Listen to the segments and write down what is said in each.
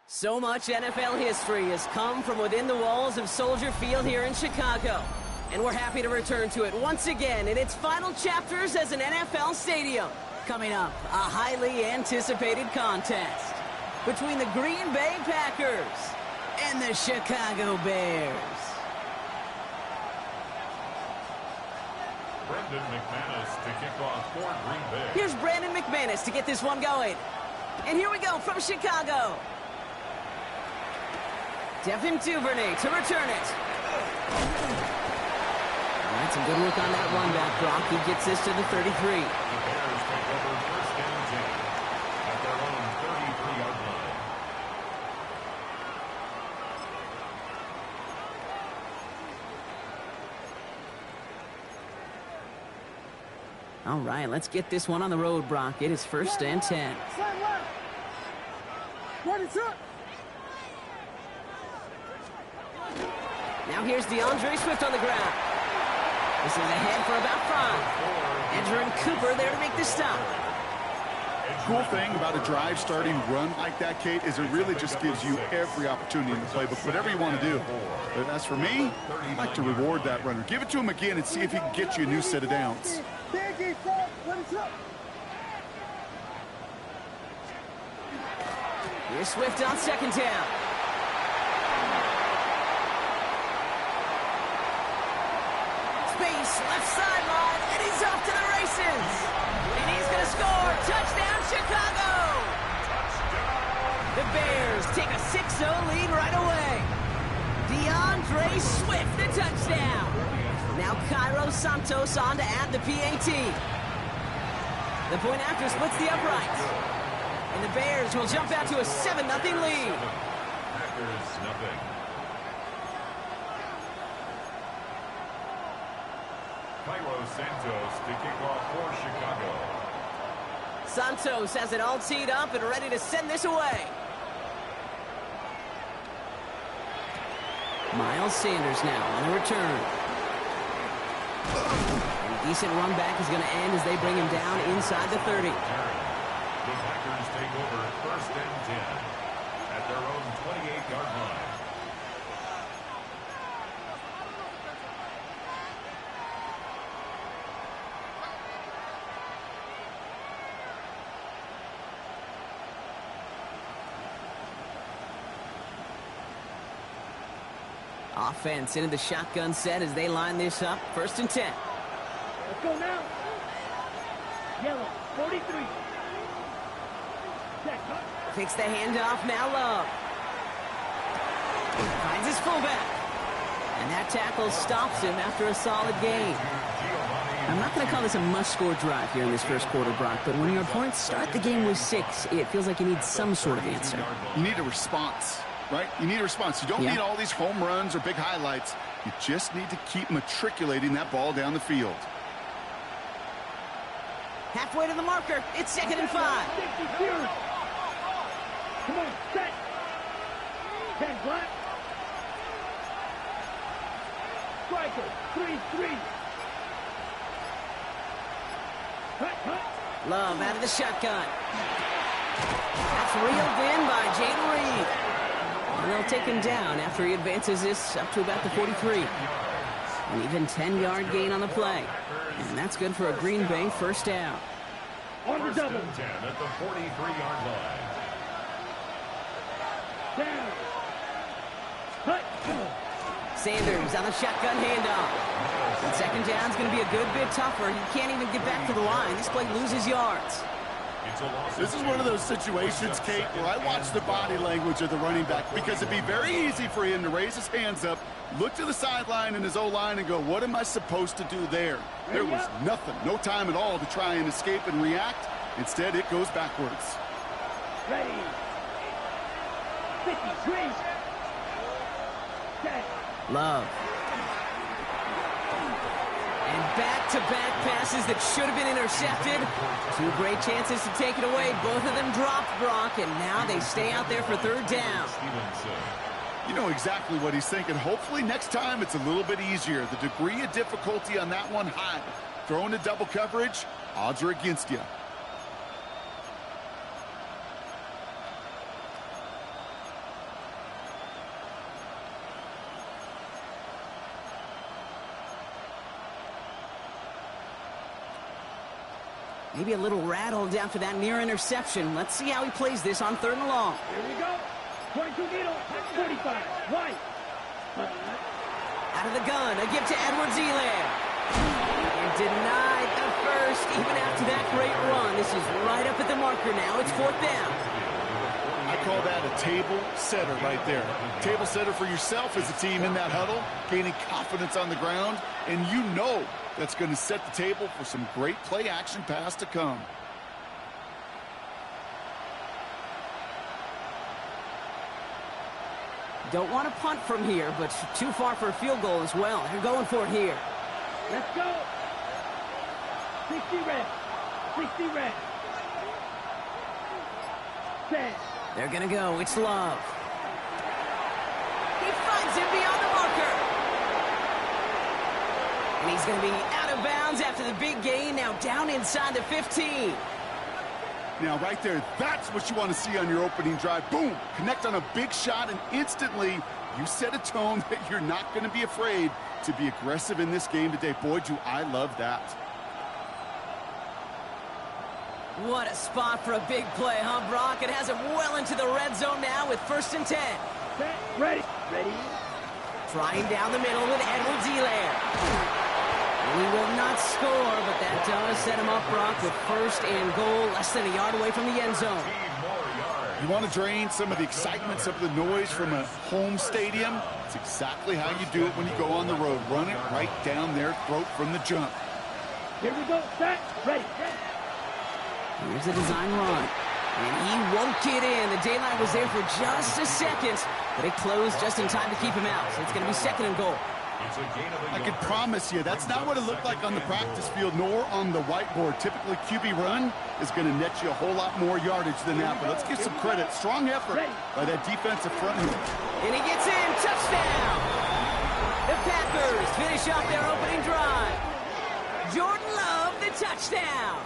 So much NFL history has come from within the walls of Soldier Field here in Chicago. And we're happy to return to it once again in its final chapters as an NFL stadium. Coming up, a highly anticipated contest between the Green Bay Packers and the Chicago Bears. Brandon McManus to kick off for Green Bay. Here's Brandon McManus to get this one going. And here we go from Chicago. Devin Duvernay to return it. That's a good look on that run back, Brock. He gets this to the 33. The Bears take over first and 10 at their own 33-yard line. All right, let's get this one on the road, Brock. It is first and 10. Now here's DeAndre Swift on the ground. This is ahead for about 5. Edger and Cooper there to make the stop. Cool thing about a drive starting run like that, Kate, is it really just gives you every opportunity in the playbook, whatever you want to do. But as for me, I like to reward that runner. Give it to him again and see if he can get you a new set of downs. Here's Swift on second down. Space, left sideline, and he's off to the races. And he's going to score. Touchdown, Chicago! The Bears take a 6-0 lead right away. DeAndre Swift, the touchdown. Now Cairo Santos on to add the PAT. The point after splits the uprights. And the Bears will jump out to a 7-0 lead. Packers nothing. Cairo Santos to kick off for Chicago. Santos has it all teed up and ready to send this away. Miles Sanders now on the return. And a decent run back is going to end as they bring him down inside the 30. The Packers take over first and 10 at their own 28-yard line. Offense into the shotgun set as they line this up. First and 10. Let's go now. Yellow, 43. Takes the handoff, now Love. Finds his fullback. And that tackle stops him after a solid gain. I'm not going to call this a must-score drive here in this first quarter, Brock, but when your opponents start the game with 6, it feels like you need some sort of answer. You need a response, right? You need a response. You don't need all these home runs or big highlights. You just need to keep matriculating that ball down the field. Halfway to the marker. It's second and 5. Come on, set. 10 black. Striker, 3-3. Love out of the shotgun. That's reeled in by Jaden Reed. And they'll take him down after he advances this up to about the 43. An even 10-yard gain on the play. And that's good for a Green Bay first down. On the double. 10 at the 43-yard line. Down. Sanders on the shotgun handoff. And second down's going to be a good bit tougher. He can't even get back to the line. This play loses yards. This is one of those situations, Kate, where I watch the body language of the running back because it'd be very easy for him to raise his hands up, look to the sideline in his O-line and go, what am I supposed to do there? There was nothing, no time at all to try and escape and react. Instead, it goes backwards. Ready. 53. Set. Love. And back-to-back passes that should have been intercepted. 2 great chances to take it away. Both of them dropped, Brock, and now they stay out there for third down. You know exactly what he's thinking. Hopefully next time it's a little bit easier. The degree of difficulty on that one high. Thrown to double coverage, odds are against you. Maybe a little rattled after that near interception. Let's see how he plays this on 3rd and long. Here we go. 22 needle, 45, right. Out of the gun, a give to Edwards-Helaire. And denied the first, even after that great run. This is right up at the marker now. It's 4th down. I call that a table setter right there. Table setter for yourself as a team in that huddle, gaining confidence on the ground, and you know that's going to set the table for some great play-action pass to come. Don't want to punt from here, but too far for a field goal as well. They're going for it here. Let's go. 60 red. 60 red. 10. They're going to go. It's Love. He finds him beyond the marker. And he's going to be out of bounds after the big gain. Now down inside the 15. Now, right there, that's what you want to see on your opening drive. Boom! Connect on a big shot, and instantly you set a tone that you're not going to be afraid to be aggressive in this game today. Boy, do I love that. What a spot for a big play, huh, Brock? It has him well into the red zone now with 1st and 10. Ready. Ready. Trying down the middle with Edwards-Helaire. He will not score, but that does set him up, Brock, with 1st and goal, less than a yard away from the end zone. You want to drain some of the excitement, some of the noise from a home stadium? It's exactly how you do it when you go on the road. Run it right down their throat from the jump. Here we go. Set. Ready. Here's the design run. And he won't get in. The daylight was there for just a second, but it closed just in time to keep him out. So it's going to be 2nd and goal. I can promise you, that's not what it looked like on the practice field, nor on the whiteboard. Typically, QB run is going to net you a whole lot more yardage than that. But let's give some credit. Strong effort by that defensive front. And he gets in. Touchdown! The Packers finish off their opening drive. Jordan Love, the touchdown.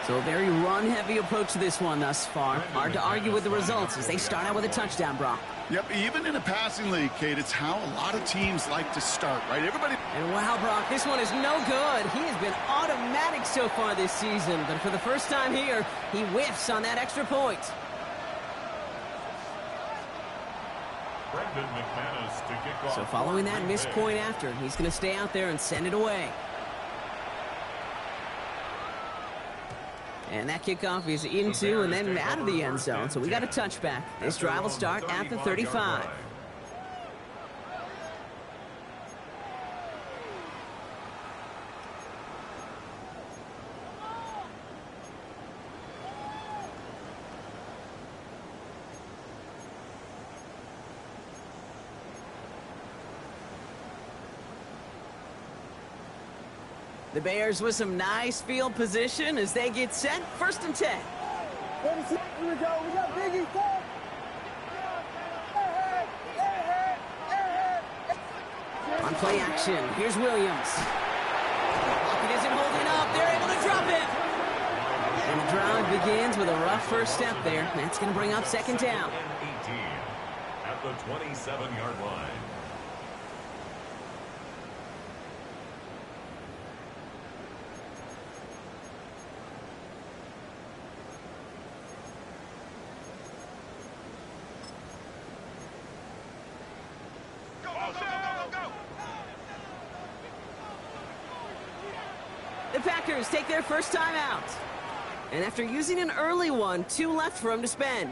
So a very run-heavy approach to this one thus far. Hard to argue with the results as they start out with a touchdown, Brock. Yep, even in a passing league, Kate, it's how a lot of teams like to start, right? Everybody. And wow, Brock, this one is no good. He has been automatic so far this season, but for the first time here, he whiffs on that extra point. So following that missed point after, he's going to stay out there and send it away. And that kickoff is into and then out of the end zone. So we got a touchback. This drive will start at the 35. The Bears with some nice field position as they get set. 1st and 10. Here we go. We got Biggie. On play action, here's Williams. Pocket isn't holding up. They're able to drop him. And the drive begins with a rough first step there. That's going to bring up 2nd down. 18 at the 27-yard line. The Packers take their first time out. And after using an early one, 2 left for him to spend.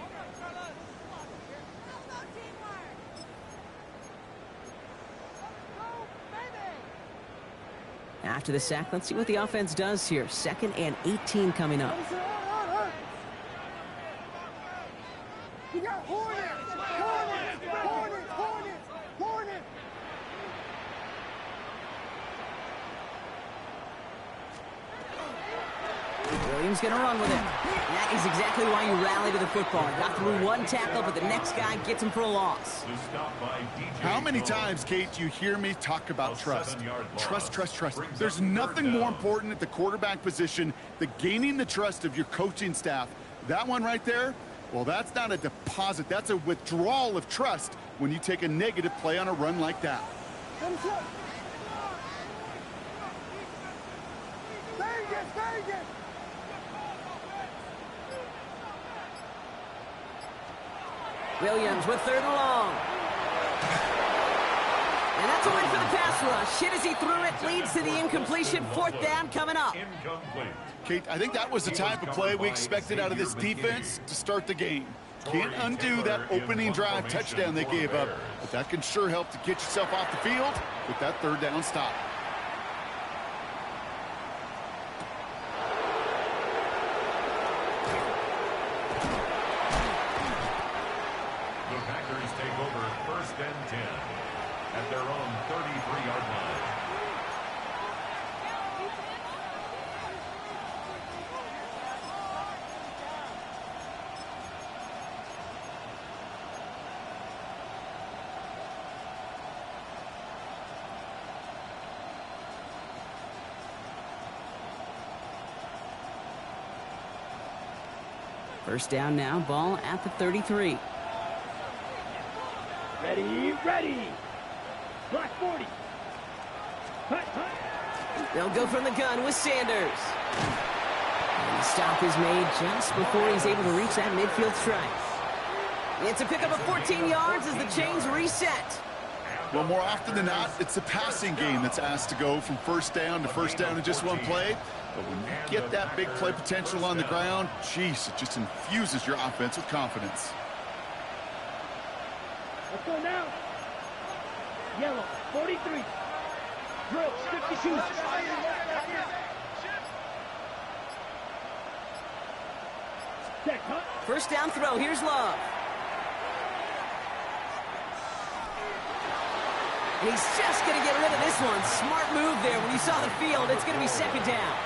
After the sack, let's see what the offense does here. 2nd and 18 coming up. We got Hornets. Williams going to run with it. And that is exactly why you rally to the football. Got through one tackle, but the next guy gets him for a loss. How many times, Kate, do you hear me talk about trust? Trust. There's nothing more important at the quarterback position than gaining the trust of your coaching staff. That one right there, well, that's not a deposit. That's a withdrawal of trust when you take a negative play on a run like that. Back. Vegas, Vegas! Williams with 3rd and long. And that's a win for the pass rush. Hit as he threw it, leads to the incompletion. 4th down coming up. Incomplete. Kate, I think that was the type of play we expected out of this defense to start the game. Can't undo that opening drive touchdown they gave up, but that can sure help to get yourself off the field with that 3rd down stop. The Packers take over 1st and 10 at their own 33-yard line. First down now, ball at the 33. Ready, ready. Black 40. Hut, hut. They'll go from the gun with Sanders. And the stop is made just before he's able to reach that midfield stripe. It's a pickup of 14 yards as the chains reset. Well, more often than not, it's the passing game that's asked to go from 1st down to 1st down in just one play. But when you get that big play potential on the ground, geez, it just infuses your offense with confidence. Let's go now. Yellow, 43. Drill, stick the shoes. Set, hut. First down throw, here's Love. And he's just going to get rid of this one. Smart move there. When you saw the field, it's going to be 2nd down.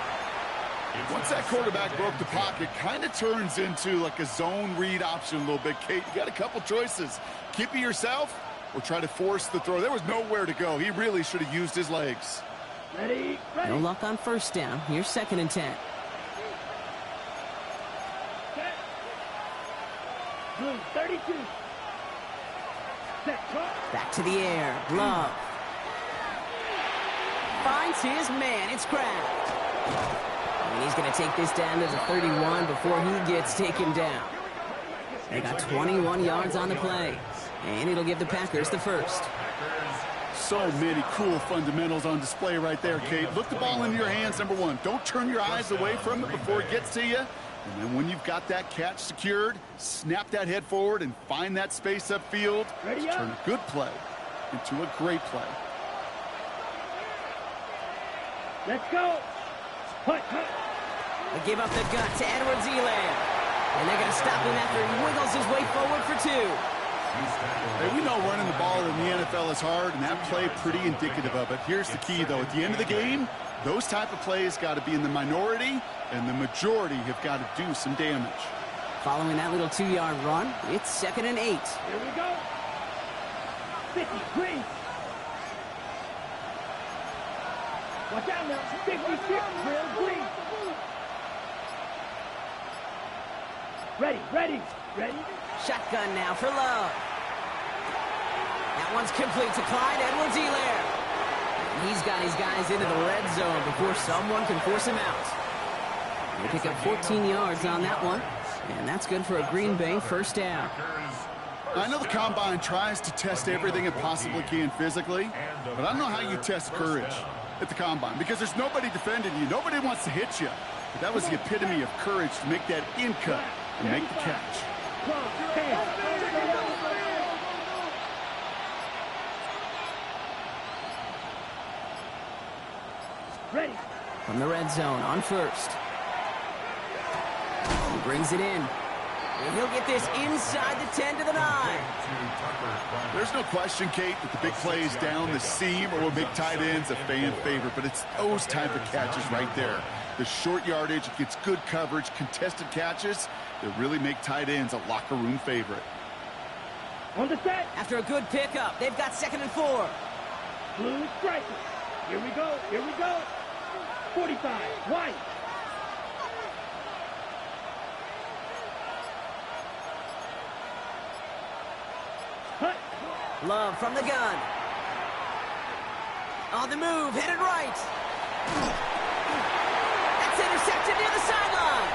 Once that quarterback broke the pocket, kind of turns into like a zone read option a little bit. Kate, you got a couple choices. Keep it yourself or try to force the throw. There was nowhere to go. He really should have used his legs. Ready, ready. No luck on 1st down. Here's 2nd and 10. Set. Blue, 32. Set, hut. Back to the air. Love. Finds his man. It's Kraft. And he's going to take this down to the 31 before he gets taken down. They got 21 yards on the play. And it'll give the Packers the 1st. So many cool fundamentals on display right there, Kate. Look the ball into your hands, number one. Don't turn your eyes away from it before it gets to you. And then when you've got that catch secured, snap that head forward and find that space upfield to turn a good play into a great play. Let's go. Hut, hut. They give up the gut to Edwards-Helaire. And they're going to stop him after he wiggles his way forward for 2. Hey, we know running the ball in the NFL is hard, and that play pretty indicative of it. Here's the key, though. At the end of the game, those type of plays got to be in the minority, and the majority have got to do some damage. Following that little 2-yard run, it's 2nd and 8. Here we go. 50, green. Watch out now. 56, real green. Ready, ready, ready. Shotgun now for Love. That one's complete to Clyde Edwards-Helaire. He's got his guys into the red zone before someone can force him out. They pick up 14 yards on that one, and that's good for a Green Bay 1st down. I know the Combine tries to test everything it possibly can physically, but I don't know how you test courage at the Combine because there's nobody defending you. Nobody wants to hit you. But that was the epitome of courage to make that in cut and make the catch. Ready. From the red zone on 1st. He brings it in. And he'll get this inside the 10 to the 9. There's no question, Kate, that the big plays down the seam or will make tight ends a fan favorite, but it's those type of catches right there. The short yardage, it gets good coverage, contested catches that really make tight ends a locker room favorite. On the set. After a good pickup, they've got 2nd and 4. Blue strikers. Here we go. Here we go. 45. White. Hut. Love from the gun. On the move, headed right. That's Intercepted near the sideline.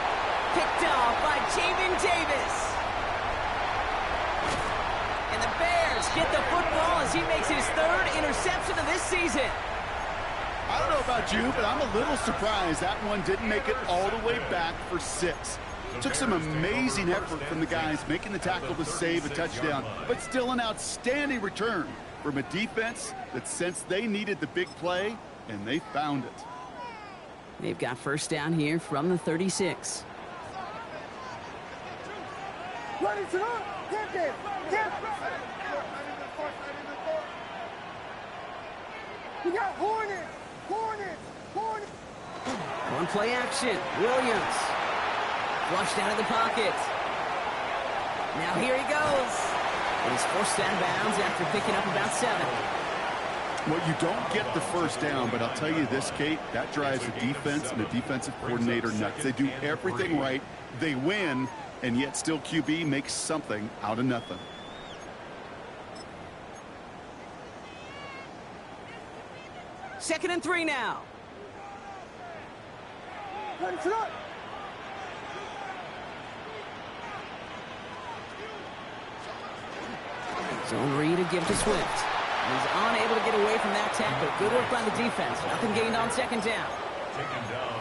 Picked off by Jamin Davis. And the Bears get the football as he makes his third interception of this season. I don't know about you, but I'm a little surprised that one didn't make it all the way back for 6. Took some amazing effort from the guys making the tackle to save a touchdown, but still an outstanding return from a defense that sensed they needed the big play, and they found it. They've got first down here from the 36. Ready to run. Get there. Get. We got Hornets. Hornets. Hornets. One play action. Williams. Flushed out of the pocket. Now here he goes. And he's forced out of bounds after picking up about 7. Well, you don't get the first down, but I'll tell you this, Kate, that drives the defense and the defensive coordinator nuts. They do everything right. They win, and yet still QB makes something out of nothing. Second and 3 now. Ready to run. Zone read to give to Swift. He's unable to get away from that tackle. Good work by the defense. Nothing gained on second down.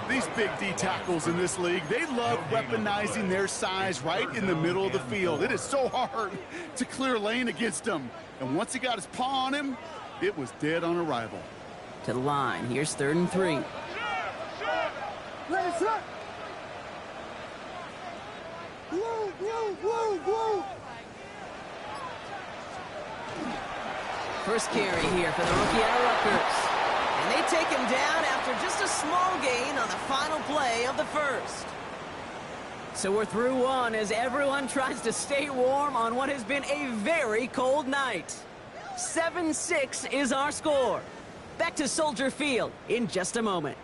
These big D tackles in this league, they love weaponizing their size right in the middle of the field. It is so hard to clear lane against them. And once he got his paw on him, it was dead on arrival. To the line. Here's third and 3. Ready to run. Blue, blue, blue, blue. First carry here for the rookie out of Rutgers. And they take him down after just a small gain on the final play of the first. So we're through one as everyone tries to stay warm on what has been a very cold night. 7-6 is our score. Back to Soldier Field in just a moment.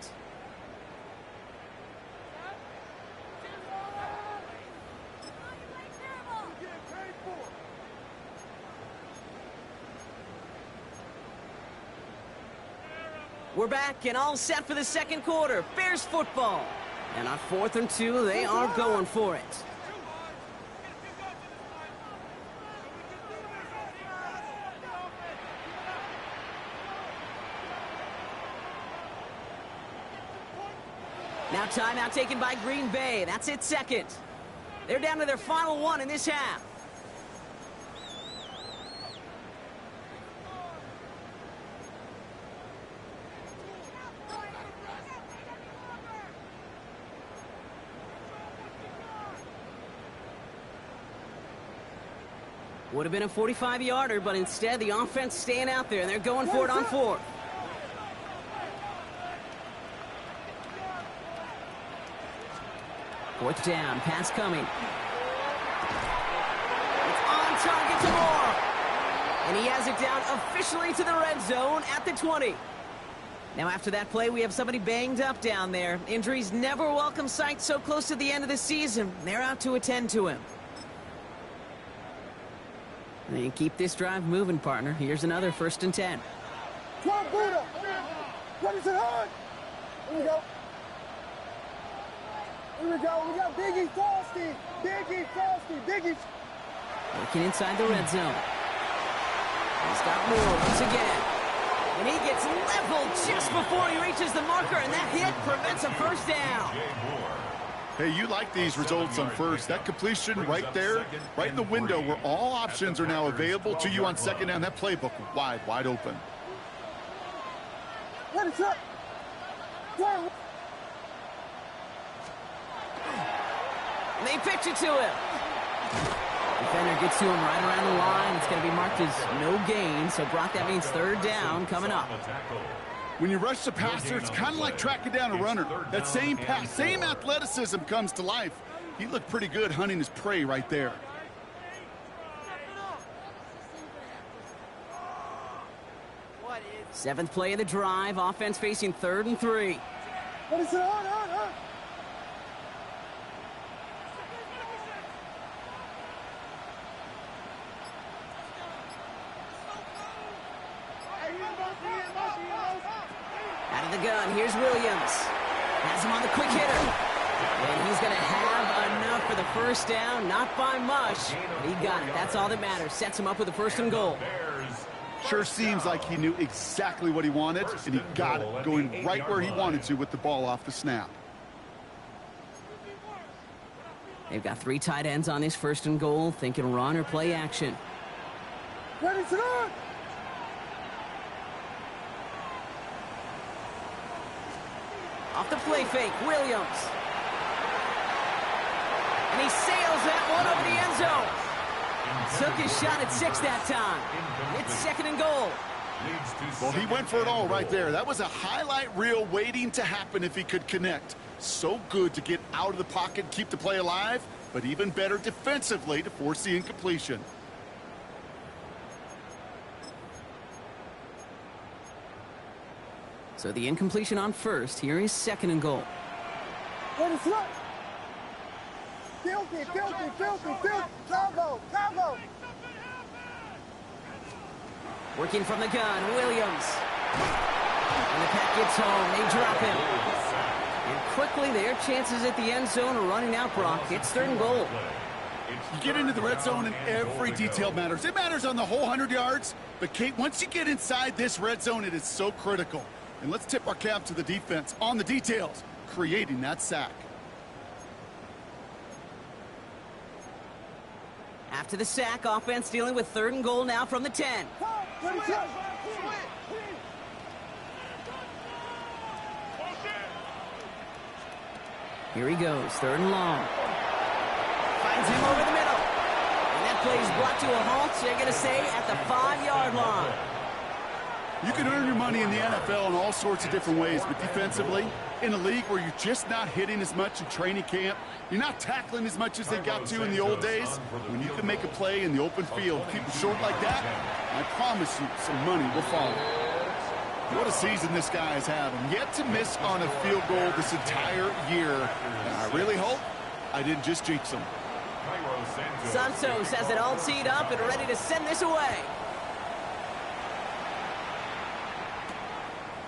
We're back and all set for the second quarter. Bears football. And on 4th and 2, they are going for it. Now timeout taken by Green Bay. That's it, second. They're down to their final one in this half. Would have been a 45-yarder, but instead the offense staying out there, and they're going for it on 4th. Fourth down, pass coming. It's on target to Moore. And he has it down officially to the red zone at the 20. Now after that play, we have somebody banged up down there. Injuries never a welcome sight so close to the end of the season. They're out to attend to him. And keep this drive moving, partner. Here's another 1st and 10. 12 Buddha. Ready to run. Here we go. Here we go. We got Biggie Frosty. Biggie Frosty. Biggie. Working inside the red zone. He's got Moore once again. And he gets leveled just before he reaches the marker, and that hit prevents a first down. Hey, you like these results on first. That completion right there, right in the window where all options are now available to you on second down. That playbook wide open. Ready to run. And they pitch it to him. Defender gets to him right around the line. It's going to be marked as no gain. So, Brock, that means 3rd down coming up. When you rush the passer, it's kind of like tracking down a runner. That same pass, same athleticism comes to life. He looked pretty good hunting his prey right there. Seventh play of the drive. Offense facing 3rd and 3. What is it? On. Out of the gun, here's Williams. Has him on the quick hitter. And he's going to have enough for the first down. Not by much, but he got it. That's all that matters. Sets him up with a 1st and goal. Sure seems like he knew exactly what he wanted, and he got it, going right where he wanted to with the ball off the snap. They've got 3 tight ends on his 1st and goal, thinking run or play action. Ready to run! Off the play fake, Williams. And he sails that one over the end zone. Took his shot at 6 that time. It's 2nd and goal. Well, he went for it all right there. That was a highlight reel waiting to happen if he could connect. So good to get out of the pocket, keep the play alive, but even better defensively to force the incompletion. So the incompletion on 1st. Here is 2nd and goal. Ready to run! Filthy, filthy, filthy, filthy! Combo, combo! Working from the gun, Williams. And the pack gets home. They drop him. And quickly, their chances at the end zone are running out, Brock. It's 3rd and goal. You get into the red zone and every detail matters. It matters on the whole 100 yards. But, Kate, once you get inside this red zone, it is so critical. And let's tip our cap to the defense on the details, creating that sack. After the sack, offense dealing with 3rd and goal now from the 10. Ready to run! Here he goes, 3rd and long. Finds him over the middle. And that play is brought to a halt, so they're going to say at the 5-yard line. You can earn your money in the NFL in all sorts of different ways, but defensively, in a league where you're just not hitting as much in training camp, you're not tackling as much as they got to in the old days, when you can make a play in the open field, keep it short like that, I promise you some money will follow. What a season this guy is having. Yet to miss on a field goal this entire year. And I really hope I didn't just jinx him. Santos has it all teed up and ready to send this away.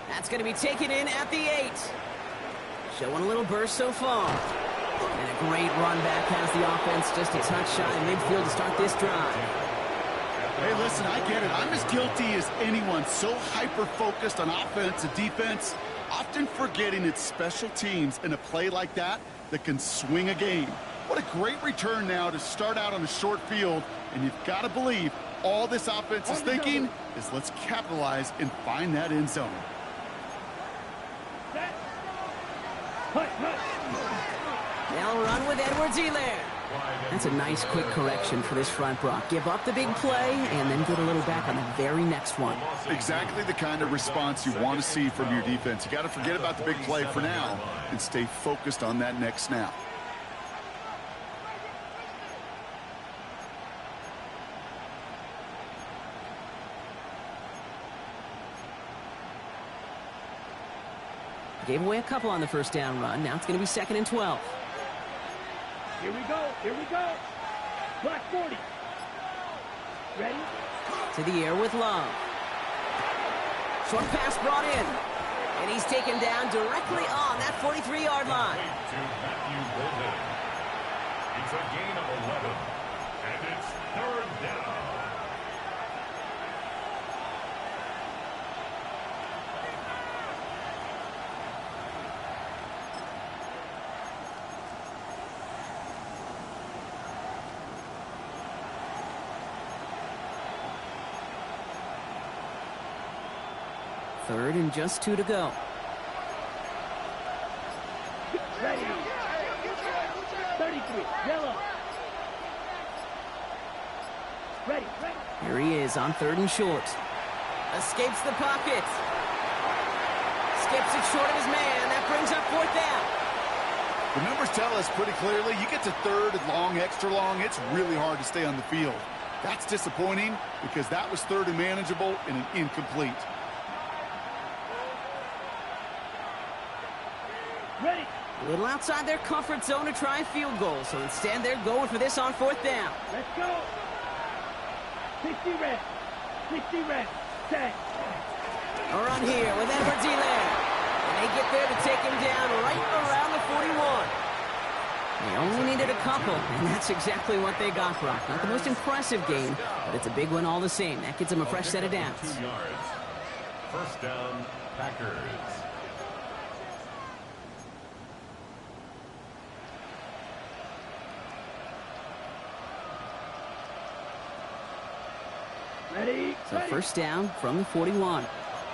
That's going to be taken in at the 8. Showing a little burst so far. And a great run back has the offense just a touch shy of midfield to start this drive. Hey, listen, I get it. I'm as guilty as anyone. So hyper-focused on offense and defense, often forgetting it's special teams in a play like that that can swing a game. What a great return now to start out on a short field, and you've got to believe all this offense is thinking is let's capitalize and find that end zone. They'll run with Edwards-Helaire. That's a nice quick correction for this front, Brock. Give up the big play and then get a little back on the very next one. Exactly the kind of response you want to see from your defense. You got to forget about the big play for now and stay focused on that next snap. Gave away a couple on the first down run. Now it's going to be 2nd and 12. Here we go. Here we go. Black 40. Ready? To the air with Love. Short pass brought in. And he's taken down directly on that 43-yard line. It's a gain of 11. And it's 3rd down. Third and just 2 to go. Ready. 33. Yellow. Ready. Here he is on 3rd and short. Escapes the pocket. Skips it short of his man. That brings up 4th down. The numbers tell us pretty clearly, you get to 3rd and long, extra long, it's really hard to stay on the field. That's disappointing because that was 3rd and manageable and an incomplete. Ready. A little outside their comfort zone to try a field goal, so instead they're going for this on 4th down. Let's go. 60 red. 60 red. 10. A run here with Edwards-Helaire. they get there to take him down right around the 41. They only needed a couple, and that's exactly what they got, Brock. Not the most impressive game, but it's a big one all the same. That gets them a fresh set of downs. 2 yards. First down, Packers. Ready? So first down from the 41.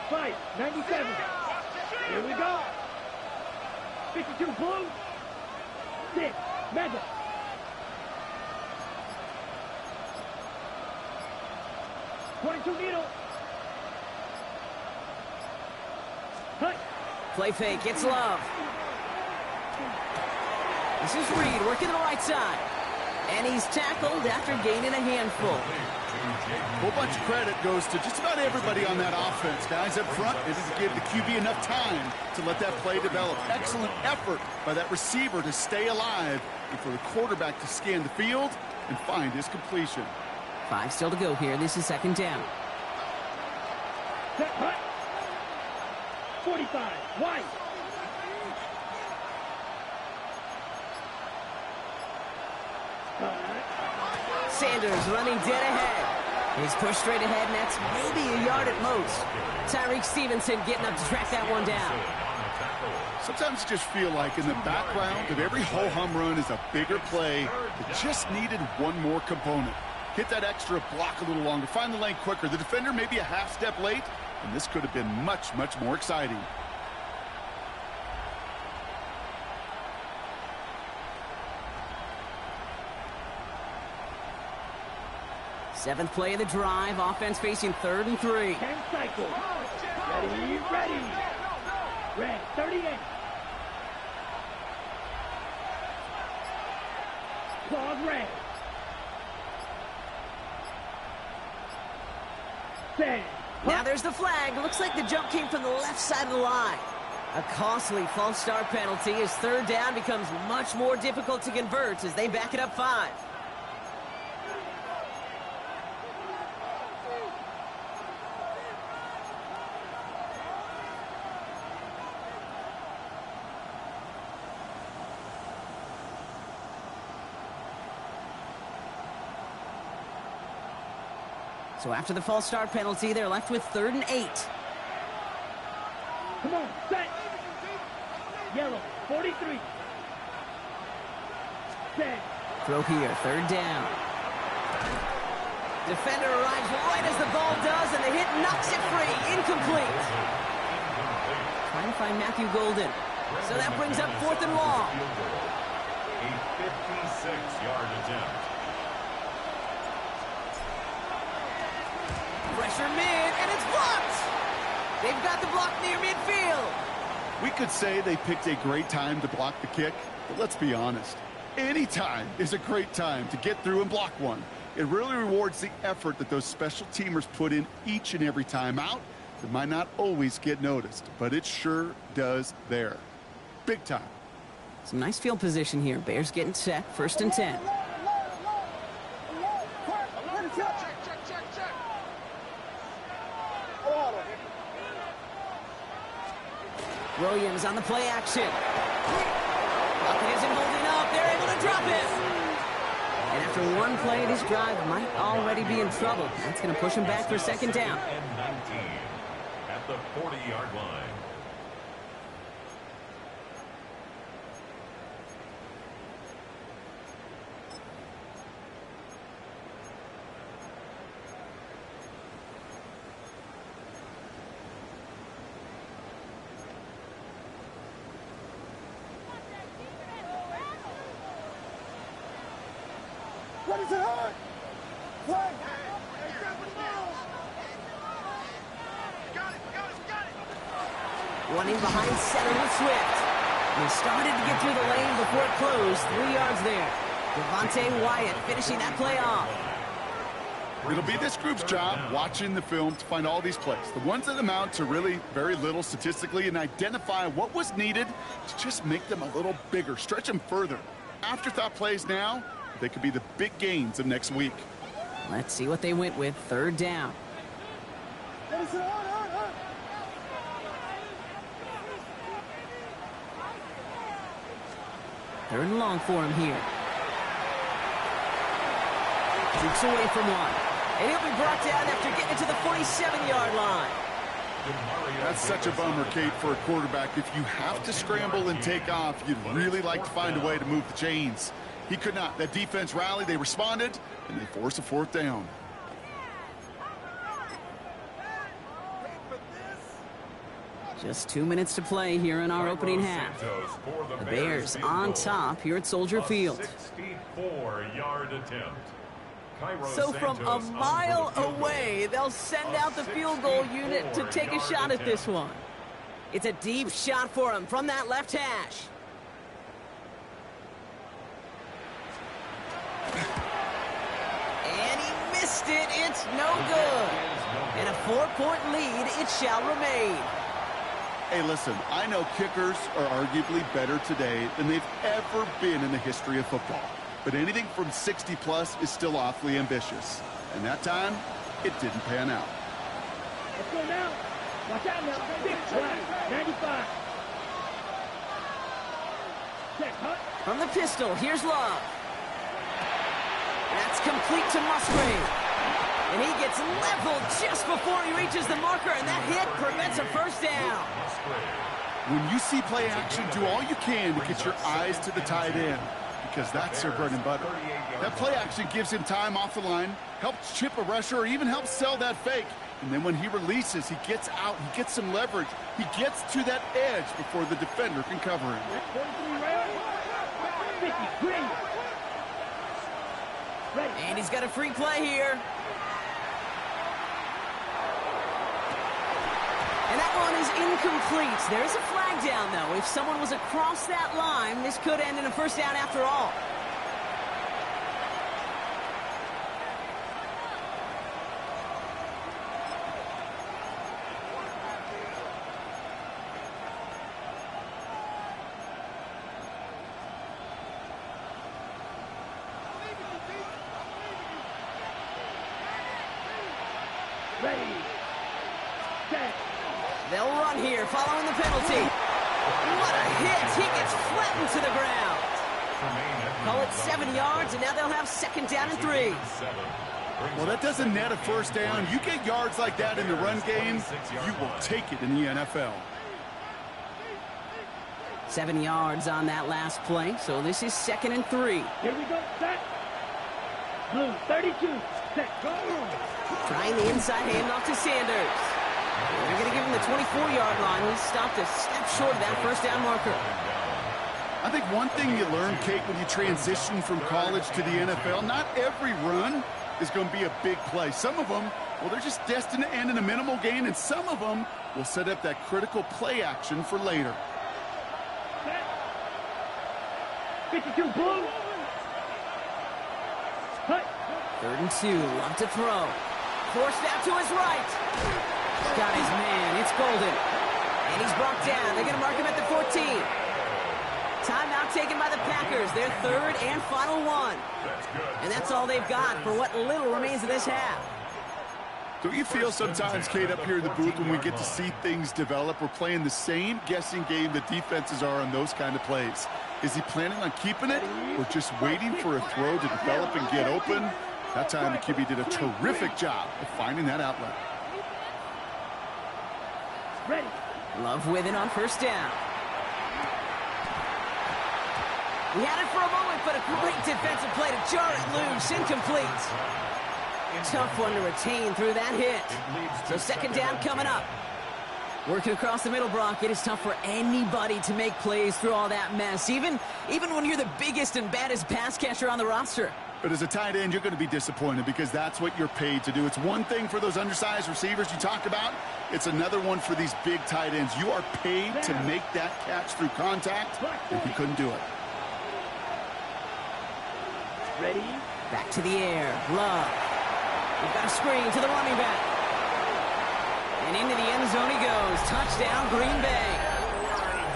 Fight, 97. Here we go. 52 blue. 6, Madden. Needle. Cut. Play fake, it's Love. This is Reed working the right side. And he's tackled after gaining a handful. A whole bunch of credit goes to just about everybody on that offense. Guys up front, they didn't give the QB enough time to let that play develop. Excellent effort by that receiver to stay alive and for the quarterback to scan the field and find his completion. 5 still to go here. This is second down. Set, cut. 45, wide. Sanders running dead ahead. He's pushed straight ahead, and that's maybe a yard at most. Tyreek Stevenson getting up to track that one down. Sometimes you just feel like in the background of every ho-hum run is a bigger play that just needed one more component. Hit that extra block a little longer, find the lane quicker. The defender maybe a half step late, and this could have been much, much more exciting. Seventh play of the drive, offense facing 3rd and 3. 10 cycles. Ready, ready. Red, 38. Claws red. Set. Now there's the flag. Looks like the jump came from the left side of the line. A costly false start penalty as 3rd down becomes much more difficult to convert as they back it up 5. So after the false start penalty, they're left with 3rd and 8. Come on, set. Yellow, 43. Set. Throw here, 3rd down. Defender arrives right as the ball does, and the hit knocks it free. Incomplete. Trying to find Matthew Golden. So that brings up 4th and long. A 56-yard attempt. Pressure mid, and it's blocked! They've got the block near midfield. We could say they picked a great time to block the kick, but let's be honest. Any time is a great time to get through and block one. It really rewards the effort that those special teamers put in each and every time out. It might not always get noticed, but it sure does there. Big time. Some nice field position here. Bears getting set, 1st and 10. Williams on the play action. Pocket isn't holding up. They're able to drop it. And after one play, this drive might already be in trouble. That's going to push him back for 2nd down. And 19 at the 40-yard line. What is it hurt? Flag. Running behind center with Swift. He started to get through the lane before it closed. 3 yards there. Devontae Wyatt finishing that play off. It'll be this group's job watching the film to find all these plays. The ones that amount to really very little statistically and identify what was needed to just make them a little bigger, stretch them further. Afterthought plays now, they could be the big gains of next week. Let's see what they went with. 3rd down. What is it hurt? Third and long for him here. Takes away from one. And he'll be brought down after getting to the 47-yard line. That's such a bummer, Kate, for a quarterback. If you have to scramble and take off, you'd really like to find a way to move the chains. He could not. That defense rallied, they responded, and they forced a fourth down. Just 2 minutes to play here in our opening half. The Bears on top here at Soldier Field. 64-yard attempt. So from a mile away, they'll send out the field goal unit to take a shot at this one. It's a deep shot for him from that left hash. And he missed it. It's no good. And a 4-point lead, it shall remain. Hey, listen, I know kickers are arguably better today than they've ever been in the history of football. But anything from 60-plus is still awfully ambitious. And that time, it didn't pan out. Let's go now. Watch out now. Big flag. 95. Check, huh? From the pistol, here's Love. That's complete to Musgrave. And he gets leveled just before he reaches the marker, and that hit prevents a first down. When you see play action, do all you can to get your eyes to the tight end, because that's their bread and butter. That play action gives him time off the line, helps chip a rusher, or even helps sell that fake. And then when he releases, he gets out, he gets some leverage. He gets to that edge before the defender can cover him. 53. Ready. And he's got a free play here. And that one is incomplete. There's a flag down, though. If someone was across that line, this could end in a first down after all. Ready. Set. They'll run here following the penalty. What a hit. He gets flattened to the ground. Call it 7 yards, and now they'll have second down and 3. Well, that doesn't net a first down. You get yards like that in the run game, you will take it in the NFL. 7 yards on that last play, so this is second and 3. Here we go. Set. Blue 32. Set. Go. Trying the inside handoff to Sanders. They're going to give him the 24-yard line. He stopped a step short of that first down marker. I think one thing you learn, Kate, when you transition from college to the NFL, not every run is going to be a big play. Some of them, well, they're just destined to end in a minimal gain, and some of them will set up that critical play action for later. Set. 52 blue. Cut. 3rd and 2, love to throw. Forced out to his right. He's got his man, it's Golden. And he's brought down, they're going to mark him at the 14. Timeout taken by the Packers, their 3rd and final one. And that's all they've got for what little remains of this half. Don't you feel sometimes, Kate, up here in the booth when we get to see things develop, we're playing the same guessing game that defenses are on those kind of plays? Is he planning on keeping it or just waiting for a throw to develop and get open? That time the QB did a terrific job of finding that outlet. Ready. Love with it on first down. He had it for a moment, but a great defensive play to jar it loose. Incomplete. Tough one to retain through that hit. So second down coming up. Working across the middle, Brock, it is tough for anybody to make plays through all that mess, even when you're the biggest and baddest pass catcher on the roster. But as a tight end, you're going to be disappointed because that's what you're paid to do. It's one thing for those undersized receivers you talk about. It's another one for these big tight ends. You are paid to make that catch through contact, and he couldn't do it. Ready. Back to the air. Love. We've got a screen to the running back. And into the end zone he goes. Touchdown, Green Bay.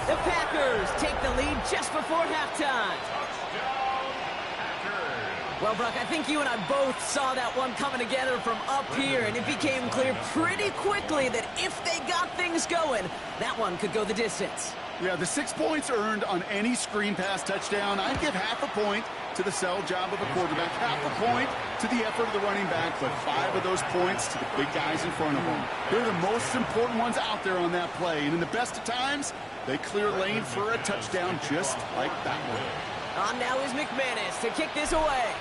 The Packers take the lead just before halftime. Touchdown, Packers. Well, Brock, I think you and I both saw that one coming together from up here, and it became clear pretty quickly that if they got things going, that one could go the distance. Yeah, the 6 points earned on any screen pass touchdown. I'd give half a point to the sell job of a quarterback, half a point to the effort of the running back, but 5 of those points to the big guys in front of them. They're the most important ones out there on that play, and in the best of times, they clear lane for a touchdown just like that one. On now is McManus to kick this away.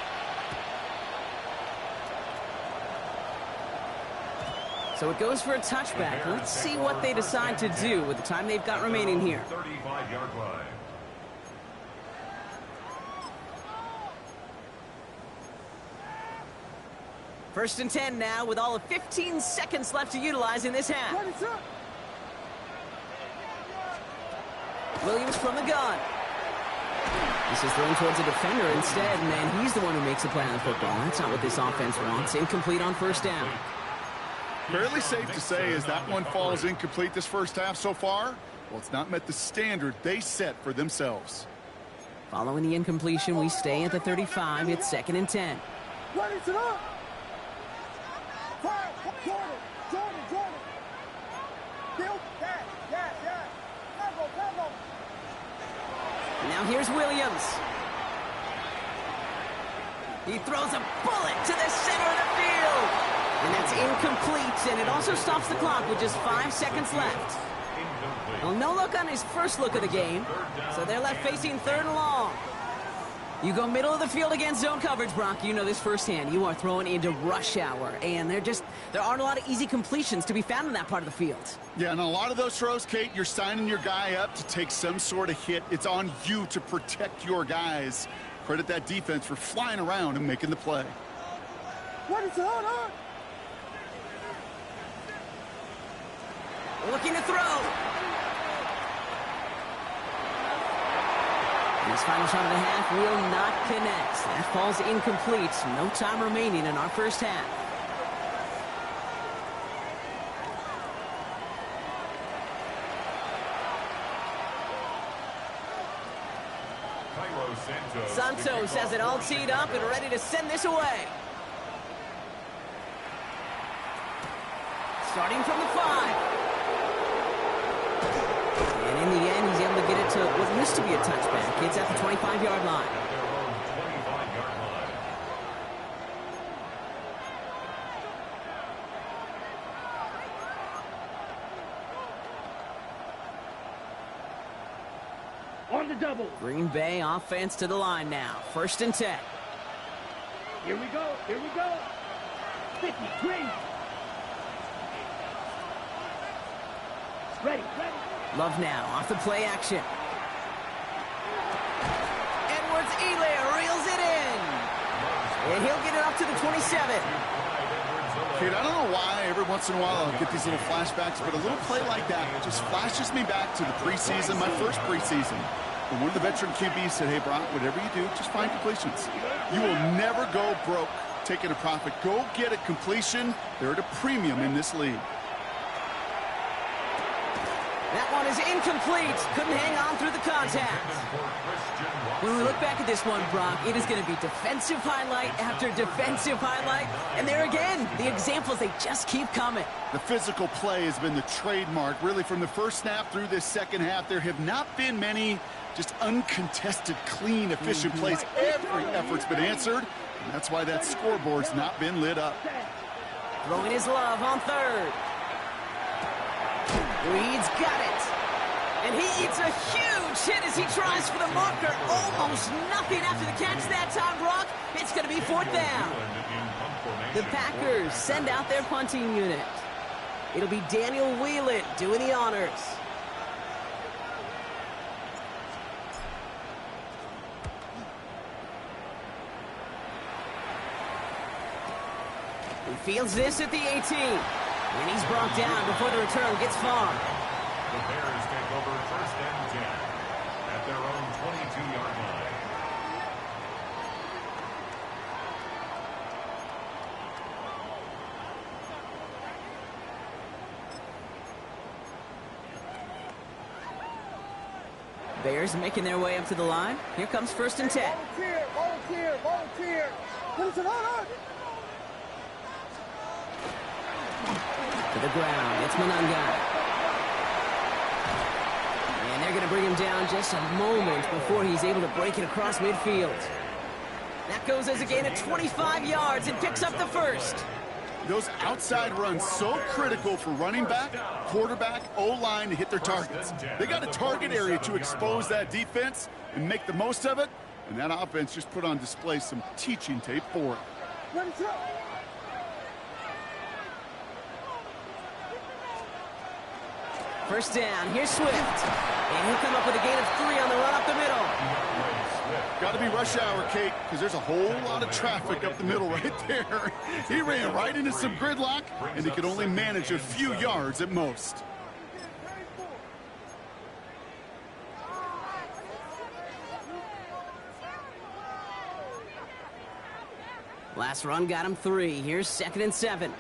So it goes for a touchback. Let's see what they decide to do with the time they've got remaining here. 35-yard line. First and 10 now with all of 15 seconds left to utilize in this half. Williams from the gun. This is thrown towards a defender instead, and he's the one who makes a play on the football. That's not what this offense wants. Incomplete on first down. Fairly safe to say as that one falls incomplete this first half so far, well, it's not met the standard they set for themselves. Following the incompletion, we stay at the 35. It's 2nd and 10. Now here's Williams. He throws a bullet to the center of the field. And that's incomplete, and it also stops the clock with just 5 seconds left. Well, no look on his first look of the game, so they're left facing 3rd and long. You go middle of the field against zone coverage, Brock. You know this firsthand. You are throwing into rush hour, and there aren't a lot of easy completions to be found in that part of the field. Yeah, and a lot of those throws, Kate, you're signing your guy up to take some sort of hit. It's on you to protect your guys. Credit that defense for flying around and making the play. Looking to throw. And his final shot of the half will not connect. That falls incomplete. No time remaining in our first half. Santos has it all teed up and ready to send this away. Starting from the 5. And in the end, he's able to get it to what used to be a touchback. It's at the 25-yard line. On the double. Green Bay offense to the line now. 1st and 10. Here we go. Here we go. 53. Ready. Love now off the play action. Edwards-Helaire reels it in. And he'll get it up to the 27. Kate, I don't know why every once in a while I'll get these little flashbacks, but a little play like that just flashes me back to the preseason, my first preseason. When one of the veteran QBs said, hey, Brock, whatever you do, just find completions. You will never go broke taking a profit. Go get a completion. They're at a premium in this league. That one is incomplete. Couldn't hang on through the contact. When we look back at this one, Brock, it is going to be defensive highlight after defensive highlight. And there again, the examples, they just keep coming. The physical play has been the trademark. Really, from the first snap through this second half, there have not been many just uncontested, clean, efficient plays. Every effort's been answered, and that's why that scoreboard's not been lit up. Throwing his love on 3rd. Reed's got it. And he eats a huge hit as he tries for the marker. Almost nothing after the catch that time, Brock. It's going to be 4th down. The Packers send out their punting unit. It'll be Daniel Whelan doing the honors. He fields this at the 18. And he's brought down before the return gets far. The Bears take over 1st and 10 at their own 22-yard line. Bears making their way up to the line. Here comes 1st and 10. Volunteer, volunteer, volunteer. What is it on? To the ground. It's Monangai. And they're going to bring him down just a moment before he's able to break it across midfield. That goes as a gain of 25 yards and picks up the first. Those outside runs so critical for running back, quarterback, O-line to hit their targets. They got a target area to expose that defense and make the most of it, and that offense just put on display some teaching tape for it. Ready, throw. First down, here's Swift. And he'll come up with a gain of 3 on the run up the middle. Got to be rush hour, Kate, because there's a whole lot of traffic up the middle right there. He ran right into some gridlock, and he could only manage a few yards at most. Last run got him 3. Here's 2nd and 7.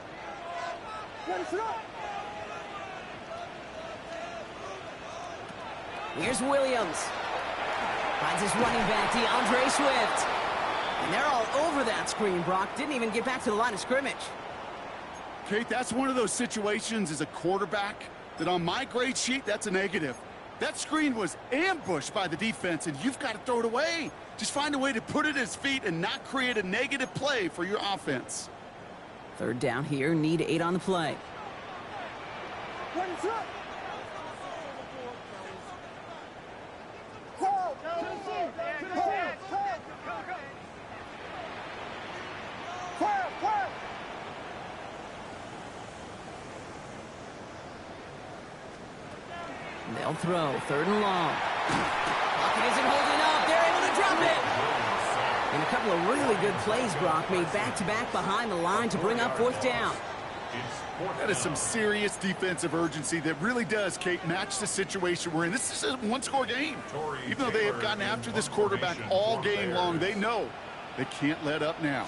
Ready, throw. Here's Williams. Finds his running back, DeAndre Swift. And they're all over that screen, Brock. Didn't even get back to the line of scrimmage. Kate, that's one of those situations as a quarterback that on my grade sheet, that's a negative. That screen was ambushed by the defense, and you've got to throw it away. Just find a way to put it at his feet and not create a negative play for your offense. 3rd down here, need 8 on the play. Ready, throw. They'll throw. 3rd and long. Pocket isn't holding up. They're able to drop it. And a couple of really good plays, Brock, made back-to-back behind the line to bring up 4th down. That is some serious defensive urgency that really does, Kate, match the situation we're in. This is a one-score game. Even though they have gotten after this quarterback all game long, they know they can't let up now.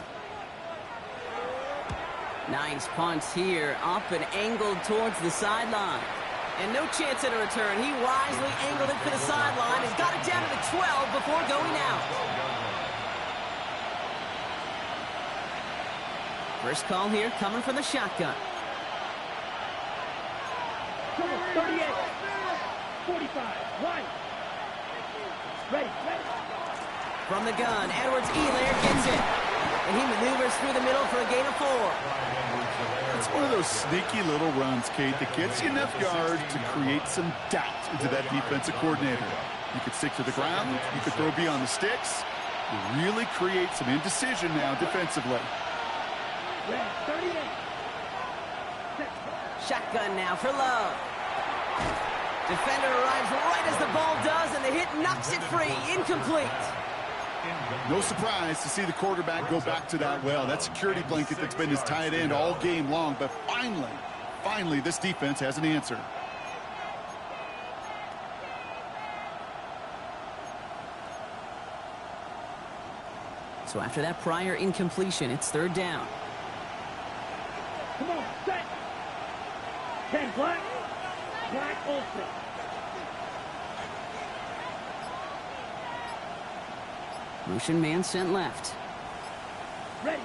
Nice punt here, up and angled towards the sideline. And no chance at a return. He wisely angled it for the sideline and got it down to the 12 before going out. First call here coming from the shotgun. 38, 45, right. Ready. From the gun, Edwards-Helaire gets it. And he maneuvers through the middle for a gain of 4. It's one of those sneaky little runs, Kate, that gets you enough yards to create some doubt into that defensive coordinator. You could stick to the ground. You could throw beyond the sticks. You really create some indecision now defensively. Ready, 38. Shotgun now for Love. Defender arrives right as the ball does, and the hit knocks it free. Incomplete. No surprise to see the quarterback go back to that well. That security blanket that's been his tight end all game long. But finally, this defense has an answer. So after that prior incompletion, it's 3rd down. Come on, set. 10 black. Black Olsen. Motion man sent left. Ready.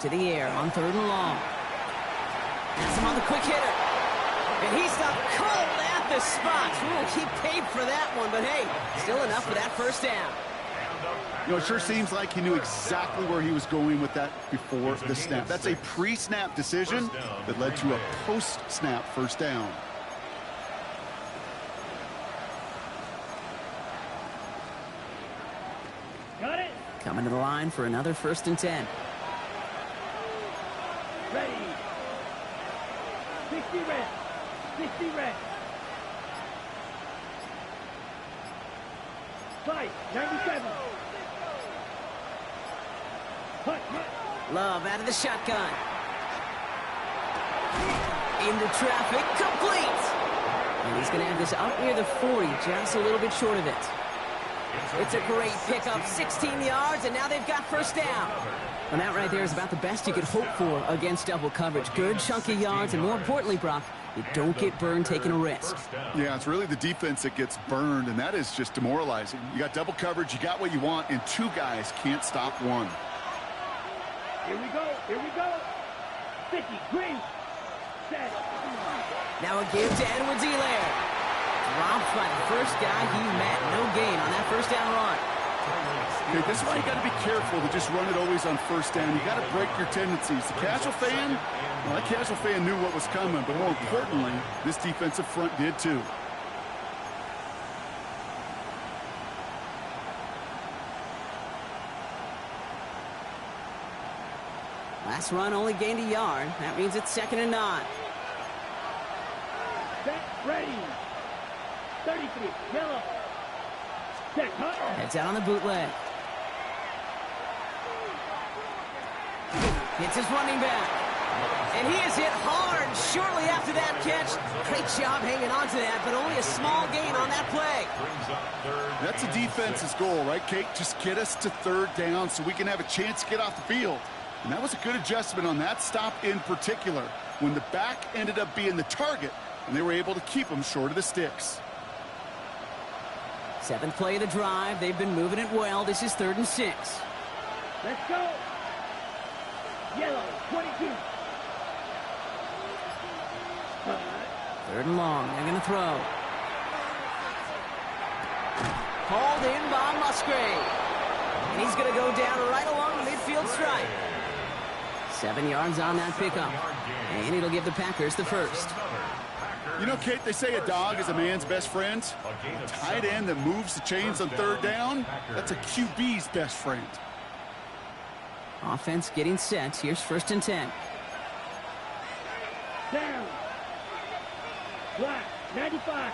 To the air on 3rd and long. Has him on the quick hitter. And he stopped cold at the spot. Ooh, he paid for that one, but hey, still enough for that first down. You know, it sure seems like he knew exactly where he was going with that before the snap. That's a pre-snap decision that led to a post-snap first down. Got it. Coming to the line for another 1st and 10. Ready. 60 red. 60 red. Fight. 97. Hut. Love out of the shotgun. Into traffic, complete. And he's going to have this out near the 40, just a little bit short of it. It's a great pickup, 16 yards, and now they've got first down. And that right there is about the best you could hope for against double coverage. Good chunky yards, and more importantly, Brock, You don't get burned taking a risk. Yeah, it's really the defense that gets burned, and that is just demoralizing. You got double coverage, you got what you want, and two guys can't stop one. Here we go. Here we go. 50, green. Set. Now a give to Edwards-Helaire. Dropped by the first guy he met. No gain on that first down run. Okay, this is why you got to be careful to just run it always on first down. You got to break your tendencies. The casual fan, well, that casual fan knew what was coming, but more importantly, this defensive front did too. Last run only gained a yard. That means it's 2nd and 9. Set, ready. 33, yellow. Set, hut. Heads out on the bootleg. Hits his running back. And he is hit hard shortly after that catch. Great job hanging on to that, but only a small gain on that play. That's a defense's goal, right, Kate? Just get us to 3rd down so we can have a chance to get off the field. And that was a good adjustment on that stop in particular, when the back ended up being the target, and they were able to keep him short of the sticks. 7th play of the drive. They've been moving it well. This is 3rd and 6. Let's go. Yellow, 22. 3rd and long. They're going to throw. Hauled in by Musgrave. And he's going to go down right along the midfield stripe. 7 yards on that pickup. And it'll give the Packers the first. You know, Kate, they say a dog is a man's best friend. A tight end that moves the chains on 3rd down, that's a QB's best friend. Offense getting set. Here's 1st and 10. Down. Black, 95.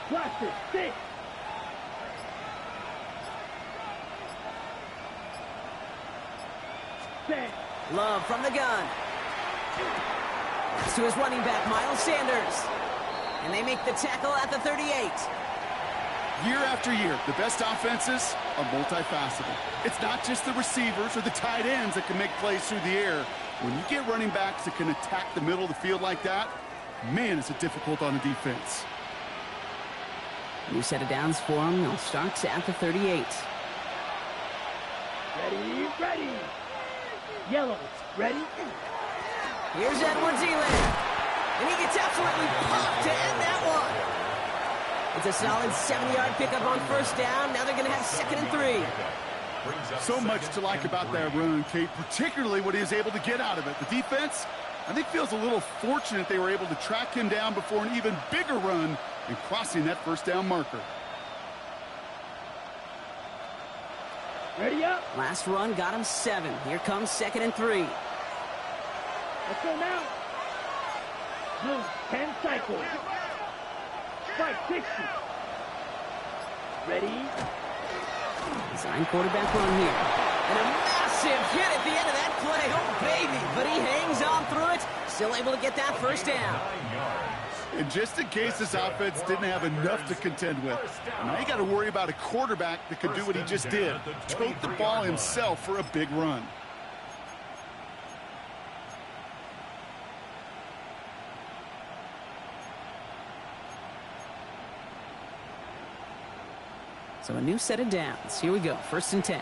Blaster, 6. Set. Love from the gun. To his running back, Miles Sanders. And they make the tackle at the 38. Year after year, the best offenses are multifaceted. It's not just the receivers or the tight ends that can make plays through the air. When you get running backs that can attack the middle of the field like that, man, is it difficult on a defense. New set of downs for him. They'll start at the 38. Ready, ready. Yellow, ready. Here's Edwards-Helaire. And he gets absolutely popped to end that one. It's a solid 7-yard pickup on 1st down. Now they're going to have 2nd and 3. So much to like about that run, Kate, particularly what he was able to get out of it. The defense, I think, feels a little fortunate they were able to track him down before an even bigger run and crossing that 1st down marker. Ready up. Last run got him 7. Here comes 2nd and 3. Let's go now. Blue, 10 cycles. Spike, 60. Ready. Design quarterback run here. And a massive hit at the end of that play. Oh, baby. But he hangs on through it. Still able to get that 1st down. And just in case this offense didn't have enough to contend with, now you got to worry about a quarterback that could do what he just did. Tote the ball himself for a big run. So a new set of downs. Here we go. 1st and 10.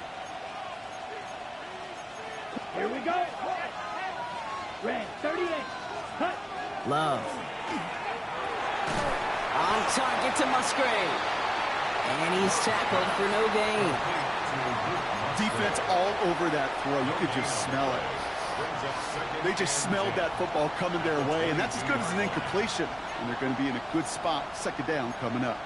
Here we go. Red, 38. Cut. Love. On target to Musgrave. And he's tackled for no gain. Defense all over that throw. You could just smell it. They just smelled that football coming their way, and that's as good as an incompletion. And they're going to be in a good spot. 2nd down coming up.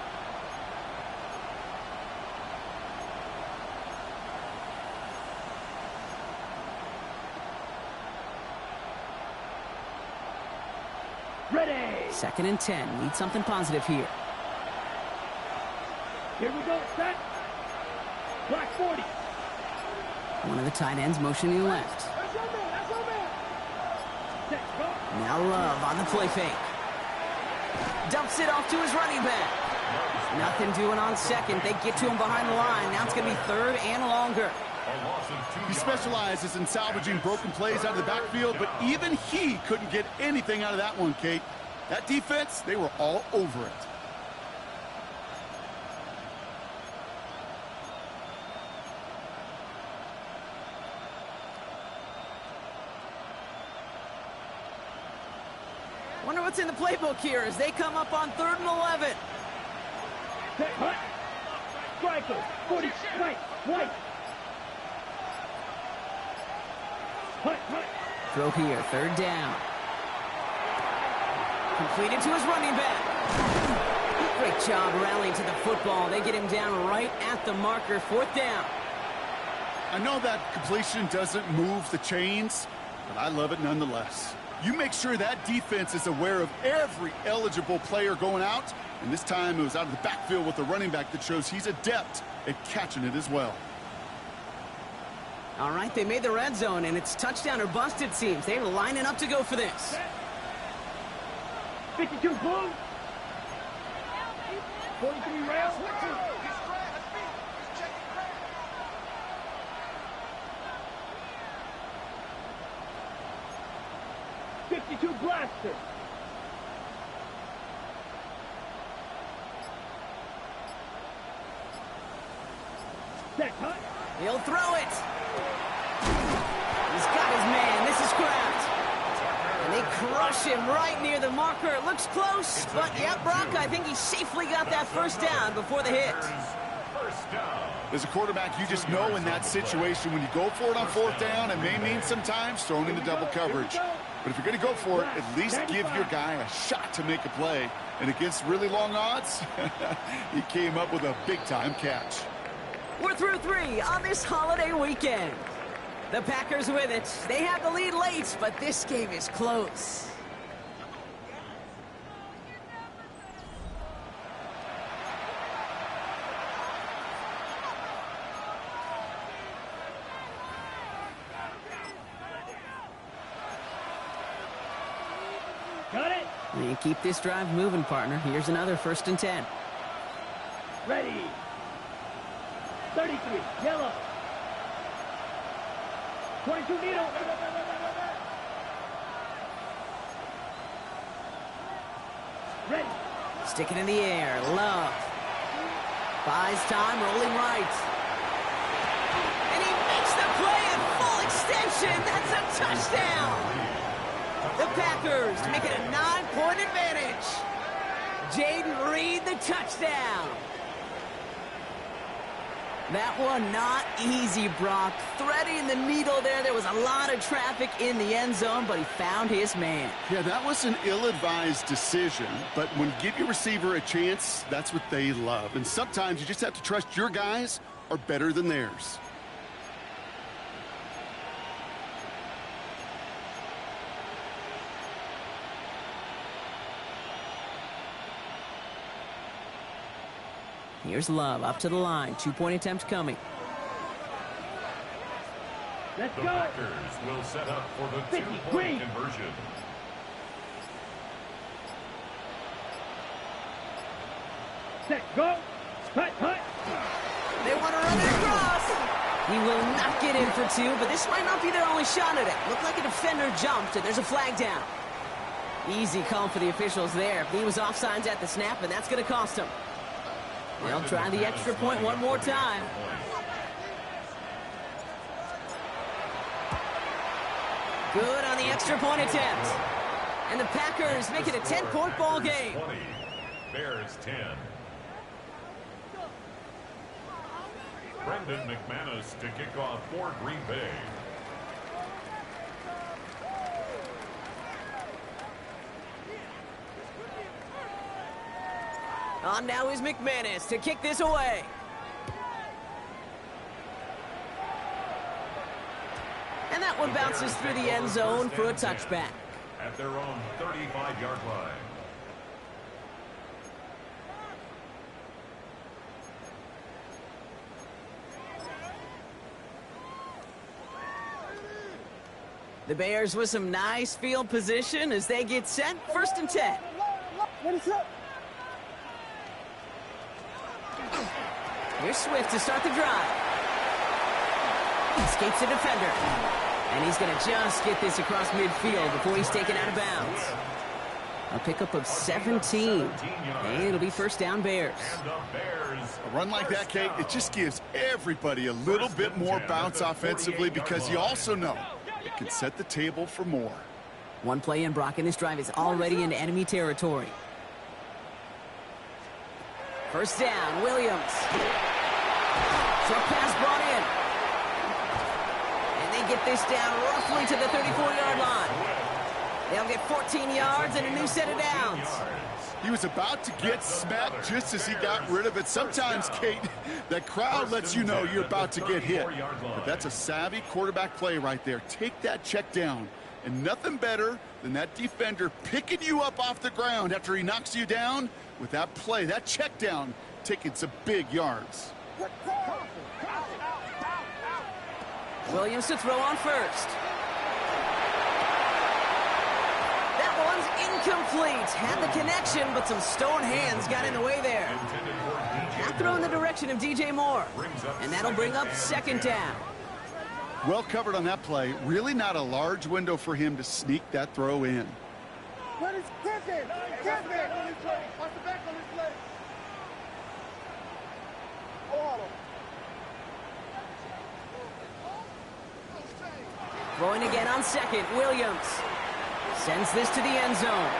Ready. 2nd and 10. Need something positive here. Here we go. Set. Black 40. One of the tight ends motioning left. Set. Go. Now Love on the play fake. Dumps it off to his running back. Nothing doing on 2nd. They get to him behind the line. Now it's going to be 3rd and longer. He specializes in salvaging broken plays out of the backfield, but even he couldn't get anything out of that one, Kate. That defense, they were all over it. Wonder what's in the playbook here as they come up on 3rd and 11. Hut. Striker. 40. White. White. Hut. Hut. Throw here, 3rd down. Completed to his running back. Great job rallying to the football. They get him down right at the marker, 4th down. I know that completion doesn't move the chains, but I love it nonetheless. You make sure that defense is aware of every eligible player going out, and this time it was out of the backfield with a running back that shows he's adept at catching it as well. All right, they made the red zone, and it's touchdown or bust, it seems. They're lining up to go for this. 52 blue. 43 rail. 52 blaster. Set hut. He'll throw it. He's got his man. This is Kraft. And they crush him right near the marker. It looks close, but yeah, Brock, I think he safely got that 1st down before the hit. As a quarterback, you just know in that situation when you go for it on 4th down, it may mean sometimes throwing into double coverage. But if you're going to go for it, at least give your guy a shot to make a play. And against really long odds, he came up with a big-time catch. We're through 3 on this holiday weekend. The Packers with it. They have the lead late, but this game is close. Got it. And keep this drive moving, partner. Here's another 1st and 10. Ready. 33. Yellow. 22 needle. Ready. Stick it in the air. Love. Buys time, rolling right. And he makes the play at full extension. That's a touchdown. The Packers make it a 9-point advantage. Jaden Reed, the touchdown. That one not easy, Brock. Threading the needle there. There was a lot of traffic in the end zone, but he found his man. Yeah, that was an ill-advised decision, but when you give your receiver a chance, that's what they love. And sometimes you just have to trust your guys are better than theirs. Here's Love up to the line. 2-point attempt coming. Let's The go. Packers will set up for the 50, 2-point green. conversion. Set. Go. Hut. Hut. They want to run it across. He will not get in for 2, but this might not be their only shot at it. Looked like a defender jumped, and there's a flag down. Easy call for the officials there. He was offsides at the snap, and that's going to cost him. They'll try the extra point one more time. Good on the extra point attempt. And the Packers make it a 10-point ball game. 20, Bears 10. Brendan McManus to kick off for Green Bay. On now is McManus to kick this away. And that one bounces through the end zone for a touchback. At their own 35-yard line. The Bears with some nice field position as they get set. 1st and 10. Ready, set. Here's Swift to start the drive. Escapes the defender. And he's going to just get this across midfield before he's taken out of bounds. A pickup of 17. And it'll be first down Bears. A run like that, Kate, it just gives everybody a little bit more bounce offensively because you also know it can set the table for more. One play in, Brock, and this drive is already into enemy territory. First down, Williams. Short pass brought in. And they get this down roughly to the 34-yard line. They'll get 14 yards and a new set of downs. He was about to get smacked just as he got rid of it. Sometimes, Kate, that crowd lets you know you're about to get hit. But that's a savvy quarterback play right there. Take that check down. And nothing better than that defender picking you up off the ground after he knocks you down with that play, that check down, taking some big yards. Williams to throw on first. That one's incomplete. Had the connection, but some stone hands got in the way there. Now throw in the direction of DJ Moore. And that'll bring up second down. Well covered on that play. Really not a large window for him to sneak that throw in. What is cooking? Cooking! Watch the back on his leg. Throwing again on second, Williams. Sends this to the end zone.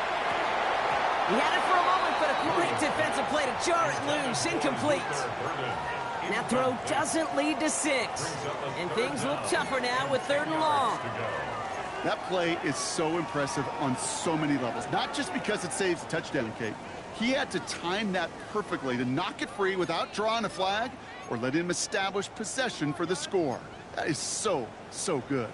He had it for a moment, but a great defensive play to jar it loose. Incomplete. And that throw doesn't lead to 6. And things look tougher now with 3rd and long. That play is so impressive on so many levels. Not just because it saves a touchdown, Kate. He had to time that perfectly to knock it free without drawing a flag or let him establish possession for the score. That is so, so good.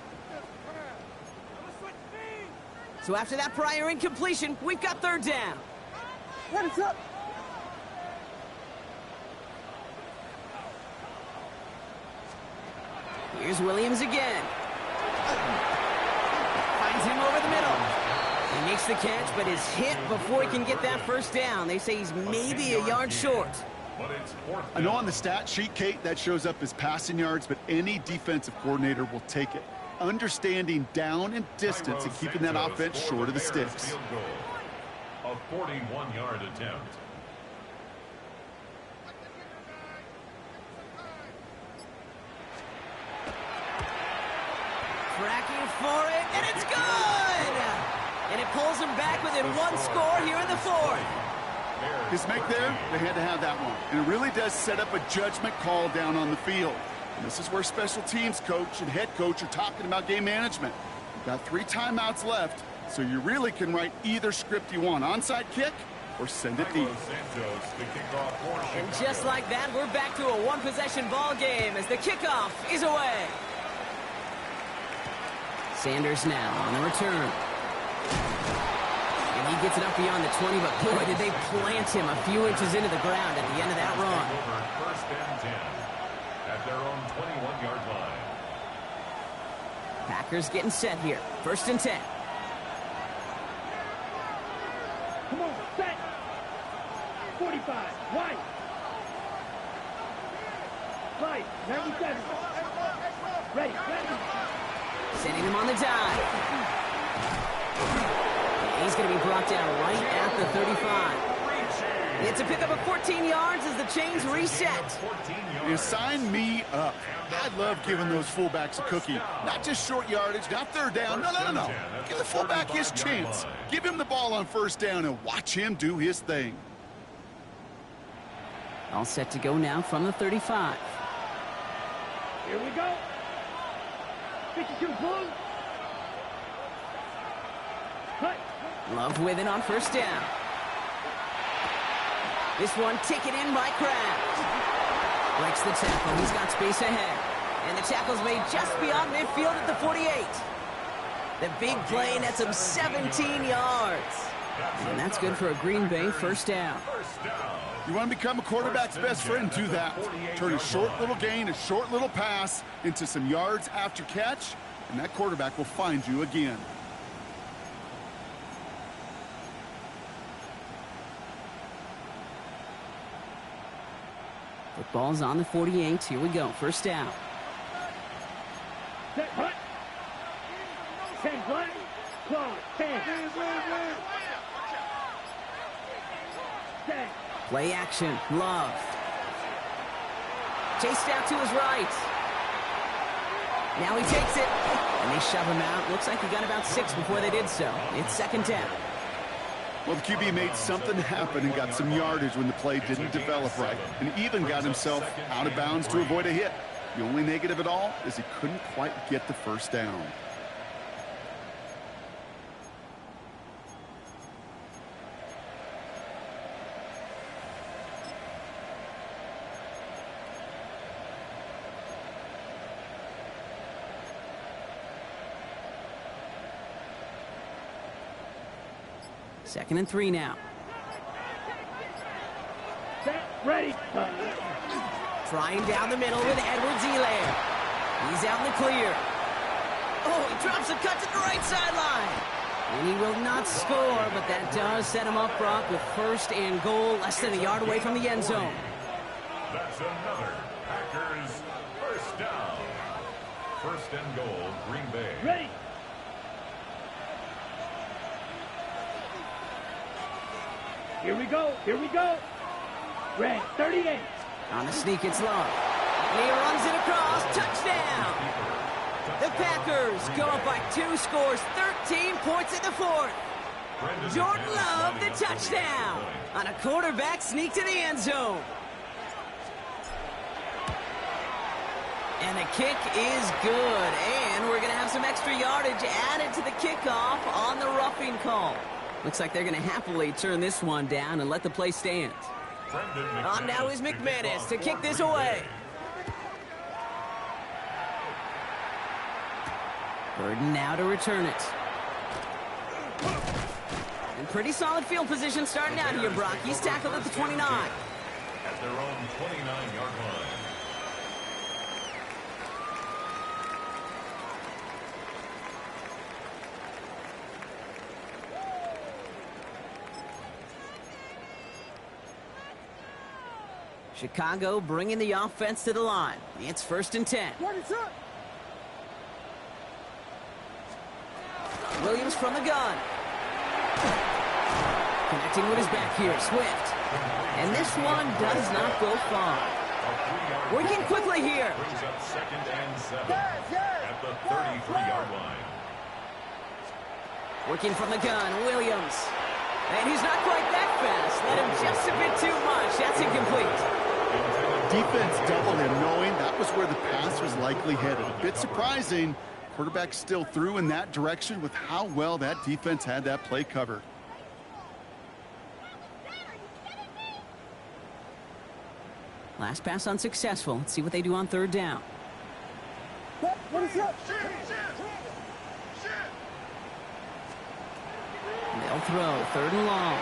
So after that prior incompletion, we've got 3rd down. What is up? Here's Williams again. Finds him over the middle. He makes the catch, but is hit before he can get that first down. They say he's maybe a yard short. I know on the stat sheet, Kate, that shows up as passing yards, but any defensive coordinator will take it. Understanding down and distance and keeping that offense short of the sticks. A 41-yard attempt. Tracking for it, and it's good! And it pulls him back within 1 score here in the 4th. His make there, they had to have that one. And it really does set up a judgment call down on the field. And this is where special teams coach and head coach are talking about game management. You've got 3 timeouts left, so you really can write either script you want. Onside kick or send it deep. And just like that, we're back to a 1-possession ball game as the kickoff is away. Sanders now on the return. And he gets it up beyond the 20, but boy, did they plant him a few inches into the ground at the end of that run. First and 10 at their own 21-yard line. Packers getting set here. 1st and 10. Come on, set. 45, wide. Right, 97. Ready. Sending him on the dive. He's going to be brought down right at the 35. It's a pickup of 14 yards as the chains reset. You sign me up. I love giving those fullbacks a cookie. Not just short yardage, not 3rd down. No. Give the fullback his chance. Give him the ball on 1st down and watch him do his thing. All set to go now from the 35. Here we go. 52 blue. Cut. Love with it on 1st down. This one taken in by Kraft. Breaks the tackle. He's got space ahead. And the tackle's made just beyond midfield at the 48. The big play nets him 17 yards. And that's good for a Green Bay 1st down. You want to become a quarterback's best friend, do that. Turn a short little gain, a short little pass into some yards after catch, and that quarterback will find you again. Football's on the 48. Here we go. 1st down. Set, hut. 10 black. Close. 10. Play action. Love. Chased out to his right. Now he takes it. And they shove him out. Looks like he got about 6 before they did so. It's second down. Well, the QB made something happen and got some yardage when the play didn't develop right, and even got himself out of bounds to avoid a hit. The only negative at all is he couldn't quite get the first down. Second and 3 now. Set, ready. Trying down the middle with Edwards-Helaire. He's out in the clear. Oh, he drops a cut to the right sideline. And he will not score, but that does set him up, Brock, with first and goal, less than a yard away from the end zone. That's another Packers first down. First and goal, Green Bay. Ready. Here we go. Here we go. Red 38. On the sneak, it's Love. And he runs it across. Touchdown. The Packers go up by 2 scores, 13 points in the fourth. Jordan Love, the touchdown. On a quarterback sneak to the end zone. And the kick is good. And we're going to have some extra yardage added to the kickoff on the roughing call. Looks like they're going to happily turn this one down and let the play stand. On now is McManus to kick this away. Burden now to return it. And pretty solid field position starting out here, Brock. He's tackled at the 29. At their own 29-yard line. Chicago bringing the offense to the line. It's first and 10. Williams from the gun. Connecting with his back here, Swift. And this one does not go far. Working quickly here. Brings up second and 7 at the 33-yard line. Working from the gun, Williams. And he's not quite that fast. Let him just a bit too much. That's incomplete. Defense doubled him, knowing that was where the pass was likely headed. A bit surprising. Quarterback still threw in that direction with how well that defense had that play covered. Last pass unsuccessful. Let's see what they do on third down. What is up? They'll throw third and long.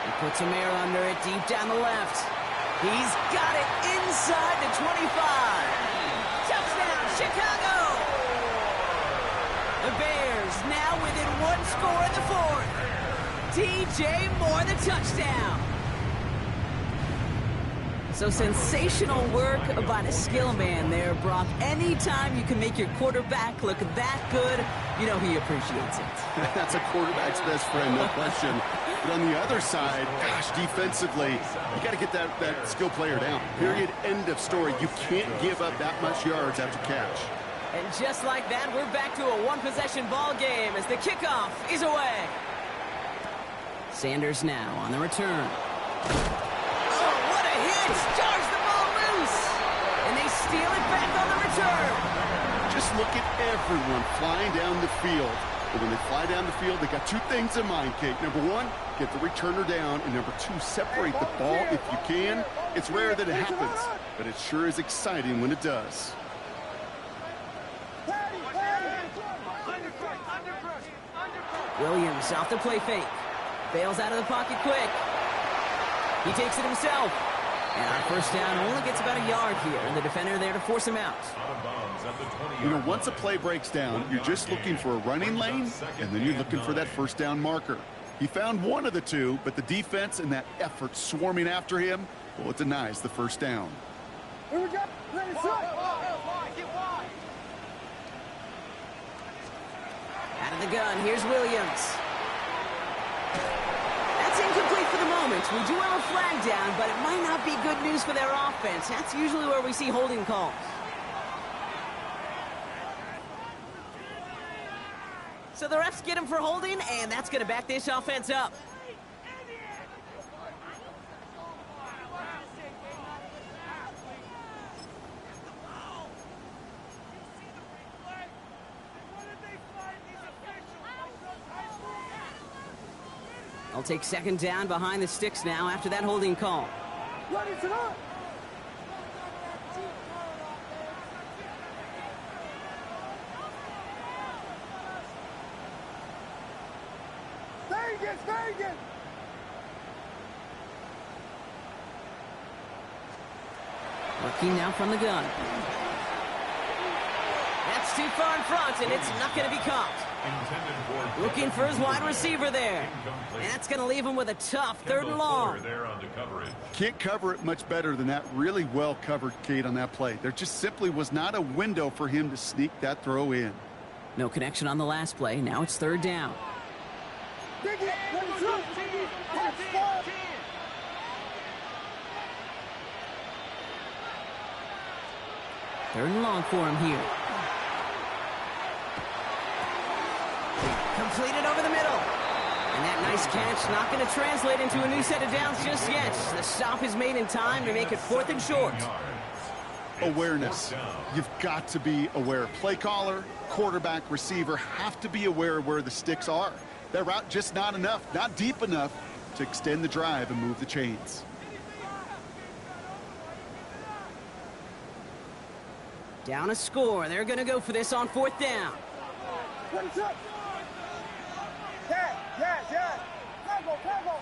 He puts some air under it deep down the left. He's got it inside the 25. Touchdown, Chicago! The Bears now within 1 score in the fourth. DJ Moore, the touchdown. So sensational work by the skill man there, Brock. Anytime you can make your quarterback look that good, you know he appreciates it. That's a quarterback's best friend, no question. But on the other side, gosh, defensively, you got to get that skill player down. Period, end of story. You can't give up that much yards after catch. And just like that, we're back to a one-possession ball game as the kickoff is away. Sanders now on the return. Oh, what a hit! Jars the ball loose! And they steal it back on the return. Just look at everyone flying down the field. But when they fly down the field, they got 2 things in mind, Kate. Number 1, get the returner down. And number 2, separate the ball if you can. It's rare that it happens, but it sure is exciting when it does. Williams off the play fake. Bails out of the pocket quick. He takes it himself. And our first down only gets about a yard here. And the defender there to force him out. You know, once a play breaks down, you're just looking for a running lane, and then you're looking for that first down marker. He found one of the two, but the defense and that effort swarming after him, well, it denies the first down. Here we go. Ready, set. Out of the gun, here's Williams. That's incomplete for the moment. we do have a flag down, but it might not be good news for their offense. That's usually where we see holding calls. So the refs get him for holding, and that's going to back this offense up. They'll take second down behind the sticks now after that holding call. What is it on? Vegas! Working now from the gun. That's too far in front, and it's not going to be caught. Looking for his wide receiver there. And that's going to leave him with a tough third and long. Can't cover it much better than that. Really well covered, Kate, on that play. There just simply was not a window for him to sneak that throw in. No connection on the last play. Now it's third down. Third and long for him here. Completed over the middle. And that nice catch not going to translate into a new set of downs just yet. The stop is made in time to make it 4th and short. Awareness. You've got to be aware. Play caller, quarterback, receiver have to be aware of where the sticks are. That route just not enough, not deep enough to extend the drive and move the chains. Down a score. They're going to go for this on 4th down. What's up? Yeah. Tackle.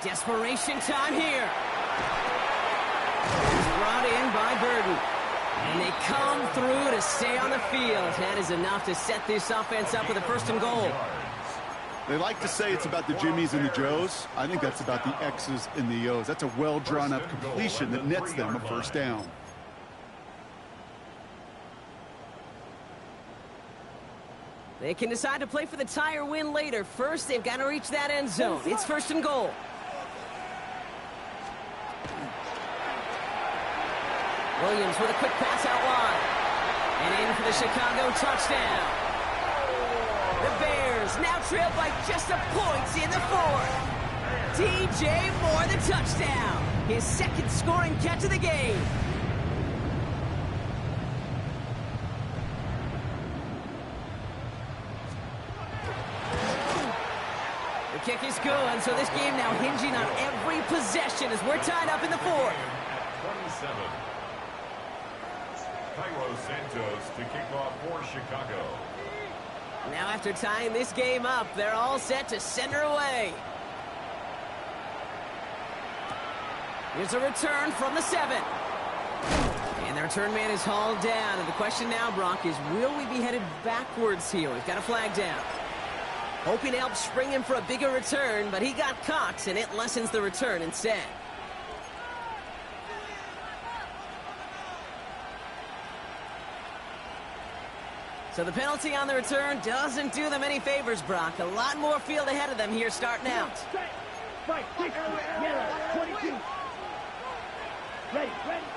Desperation time here. It's brought in by Burden. And they come through to stay on the field. That is enough to set this offense up with a 1st and goal. They like to say it's about the Jimmies and the Joes. I think that's about the X's and the O's. That's a well-drawn-up completion that nets them a 1st down. They can decide to play for the tie or win later. First, they've got to reach that end zone. It's 1st and goal. Williams with a quick pass out wide. And in for the Chicago touchdown. The Bears now trail by just a point in the 4th. DJ Moore the touchdown. His 2nd scoring catch of the game. The kick is good, so this game now hinging on every possession as we're tied up in the 4th. 27. Cairo Santos to kick off for Chicago. Now after tying this game up, they're all set to send her away. Here's a return from the 7. And the return man is hauled down. And the question now, Brock, is will we be headed backwards here? We've got a flag down. Hoping to help spring him for a bigger return, but he got caught, and it lessens the return instead. So the penalty on the return doesn't do them any favors, Brock. A lot more field ahead of them here starting out. Right, 60, yellow, 22. Ready.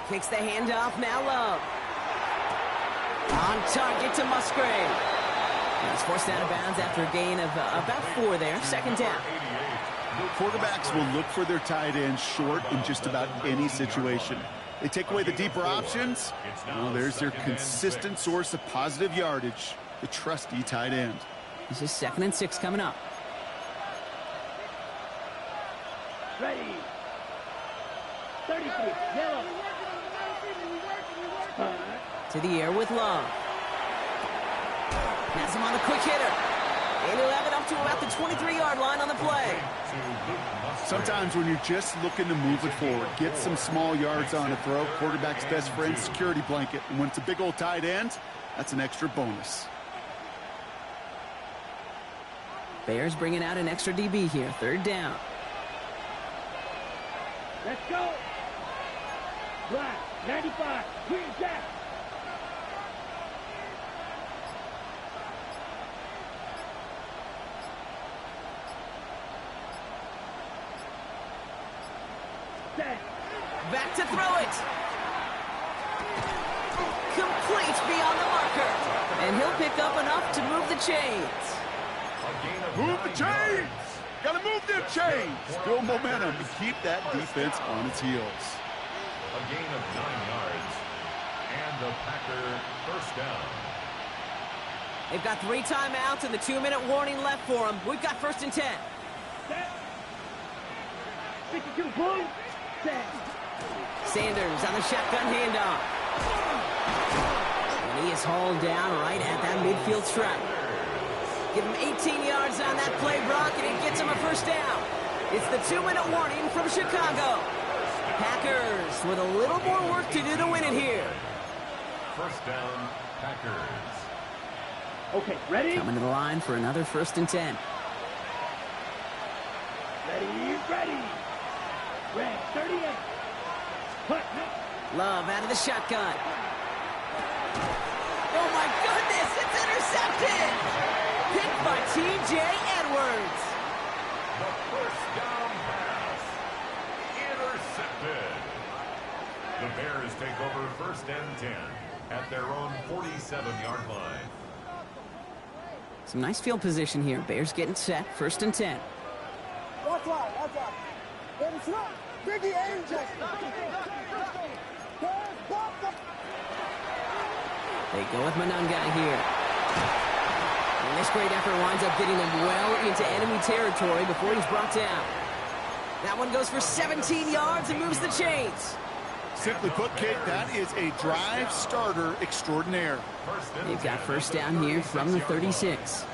Kicks the handoff, now Love. On target to Musgrave. He's forced out of bounds after a gain of about 4 there. 2nd down. Quarterbacks will look for their tight end short in just about any situation. They take away the deeper options. Well, there's their consistent source of positive yardage, the trusty tight end. This is 2nd and 6 coming up. Ready. 33, yellow. To the air with Love. Has him on the quick hitter. And he'll have it up to about the 23-yard line on the play. Sometimes when you're just looking to move it forward, get some small yards on a throw, quarterback's best friend, security blanket. And when it's a big old tight end, that's an extra bonus. Bears bringing out an extra DB here. 3rd down. Let's go. Black, 95, green cap. Set. Back to throw it. Complete beyond the marker. And he'll pick up enough to move the chains. Move the chains! Gotta move them chains! Build momentum and keep that defense on its heels. A gain of 9 yards. And the Packer first down. They've got 3 timeouts and the 2-minute warning left for them. We've got 1st and 10. Set. 52 blue. Set. Sanders on the shotgun handoff. And he is hauled down right at that midfield stripe. Give him 18 yards on that play, Brock, and it gets him a 1st down. It's the 2-minute warning from Chicago. Packers with a little more work to do to win it here. 1st down, Packers. Okay, ready? Coming to the line for another 1st and 10. Ready. Red 38. Put. Love out of the shotgun. Oh, my goodness, it's intercepted. Picked by T.J. Edwards. The 1st down pass. Intercepted. The Bears take over 1st and 10 at their own 47-yard line. Some nice field position here. Bears getting set. 1st and 10. That's right. Ready, slap. Biggie Angels. They go with Manungai here. And this great effort winds up getting them well into enemy territory before he's brought down. That one goes for 17 yards and moves the chains. Simply put, Kate, that is a drive starter extraordinaire. They've got 1st down here from the 36.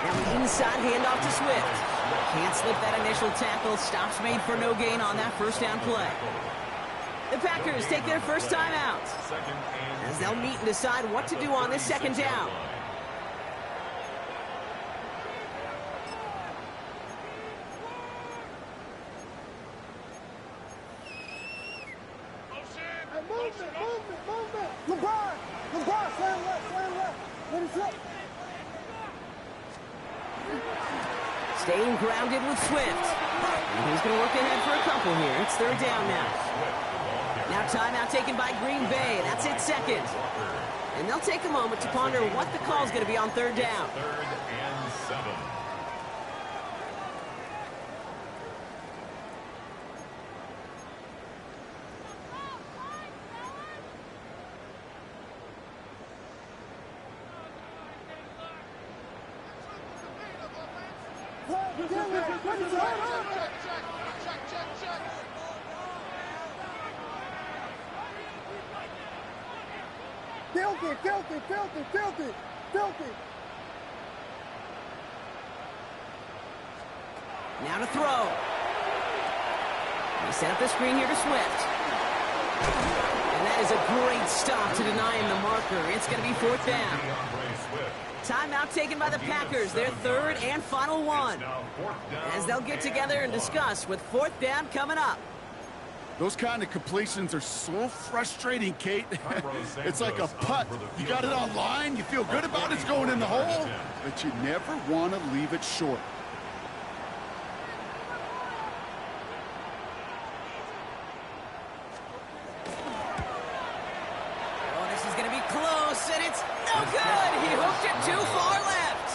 Now the inside handoff to Swift. Can't slip that initial tackle. Stops made for no gain on that 1st down play. The Packers take their 1st time out, as they'll meet and decide what to do on this 2nd down. Movement. LeBron, slam left. Ready, slap. Staying grounded with Swift. And he's going to work ahead for a couple here. It's 3rd down now. Now timeout taken by Green Bay. That's it, 2nd. And they'll take a moment to ponder what the call's going to be on 3rd down. 3rd and 7. Filthy. Now to throw. They set up the screen here to Swift. And that is a great stop to deny him the marker. It's going to be 4th down. Timeout taken by the Packers, their 3rd and final one. As they'll get together and discuss with 4th down coming up. Those kind of completions are so frustrating, Kate. It's like a putt. You got it on line, you feel good about it's going in the hole, but you never want to leave it short. Oh, this is going to be close, and it's no good. He hooked it too far left.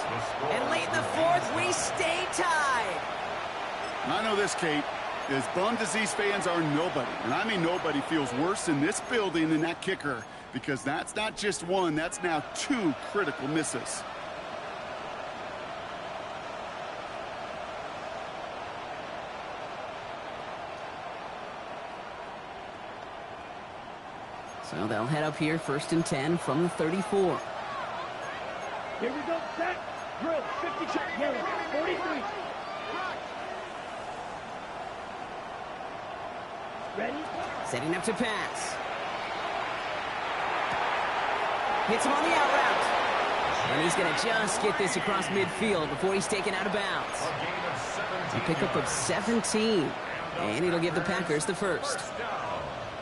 And late in the 4th, we stay tied. I know this, Kate. As bummed as these fans are, nobody, and I mean nobody, feels worse in this building than that kicker, because that's not just one, that's now 2 critical misses. So they'll head up here 1st and 10 from the 34. Here we go, set, drill, 52, yellow, 43. Ready? Setting up to pass. Hits him on the out route. And he's going to just get this across midfield before he's taken out of bounds. A pickup of 17. And it'll give the Packers the 1st.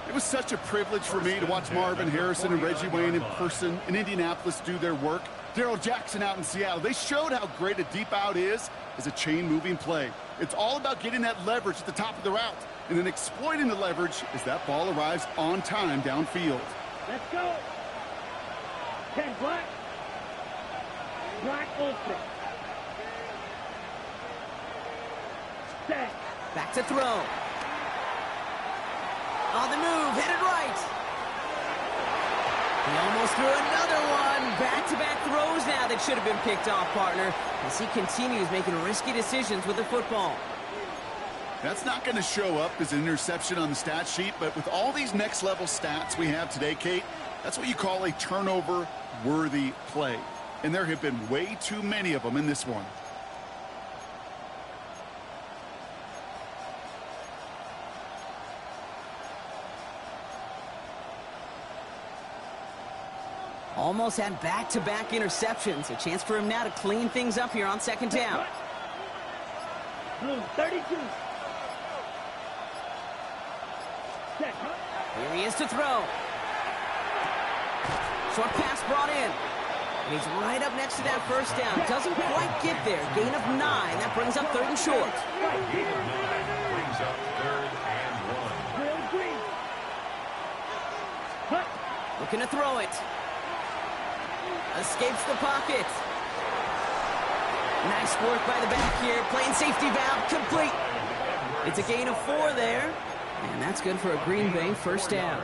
It was such a privilege for me to watch Marvin Harrison and Reggie Wayne in person in Indianapolis do their work. Darrell Jackson out in Seattle. They showed how great a deep out is, is a chain-moving play. It's all about getting that leverage at the top of the route, and then exploiting the leverage as that ball arrives on time downfield. Let's go. 10 black. Black ultra. Set. Back to throw. On the move, hit it right. He almost threw another one. Back-to-back throws now that should have been picked off, partner, as he continues making risky decisions with the football. That's not going to show up as an interception on the stat sheet, but with all these next-level stats we have today, Kate, that's what you call a turnover-worthy play. And there have been way too many of them in this one. Almost had back-to-back interceptions. A chance for him now to clean things up here on second down. Blue 32. Set. Here he is to throw. Short pass brought in. And he's right up next to that first down. Doesn't quite get there. Gain of 9. That brings up 3rd and short. Gain of 9 brings up 3rd and 1. Looking to throw it. Escapes the pocket. Nice work by the back here. Playing safety valve complete. It's a gain of 4 there. And that's good for a Green Bay first down.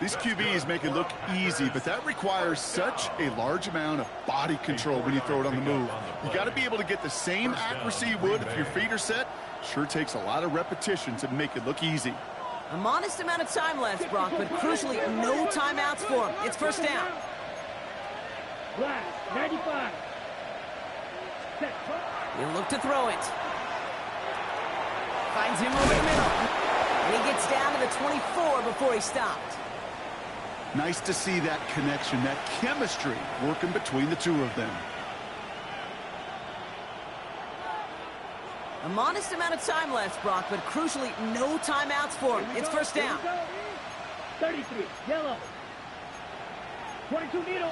These QBs make it look easy, but that requires such a large amount of body control when you throw it on the move. You got to be able to get the same accuracy you would if your feet are set. Sure takes a lot of repetition to make it look easy. A modest amount of time left, Brock, but crucially no timeouts for him. It's first down. Black 95. Set. He'll look to throw it. Finds him over the middle. And he gets down to the 24 before he stopped. Nice to see that connection, that chemistry working between the two of them. A modest amount of time left, Brock, but crucially no timeouts for him. It's first down. 33, yellow. 22 needle.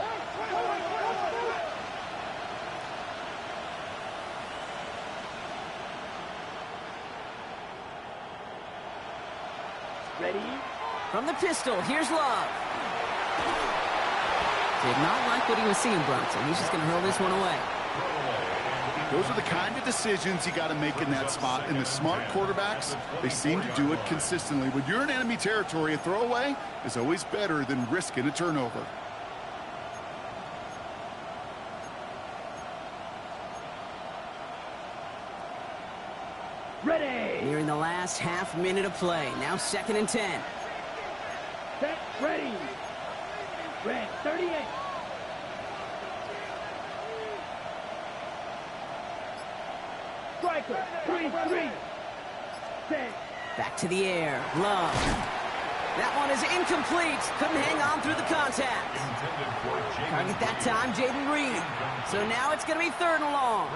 Ready? From the pistol, here's Love. Did not like what he was seeing, Bronson. He's just going to hurl this one away. Those are the kind of decisions you got to make in that spot. And the smart quarterbacks, they seem to do it consistently. When you're in enemy territory, a throwaway is always better than risking a turnover. Ready. Nearing the last half minute of play. Now 2nd and 10. Set. Ready. Red 38. Striker 3-3. Set. Back to the air. Love. That one is incomplete. Couldn't hang on through the contact. Target that time, Jaden Reed. So now it's going to be 3rd and long.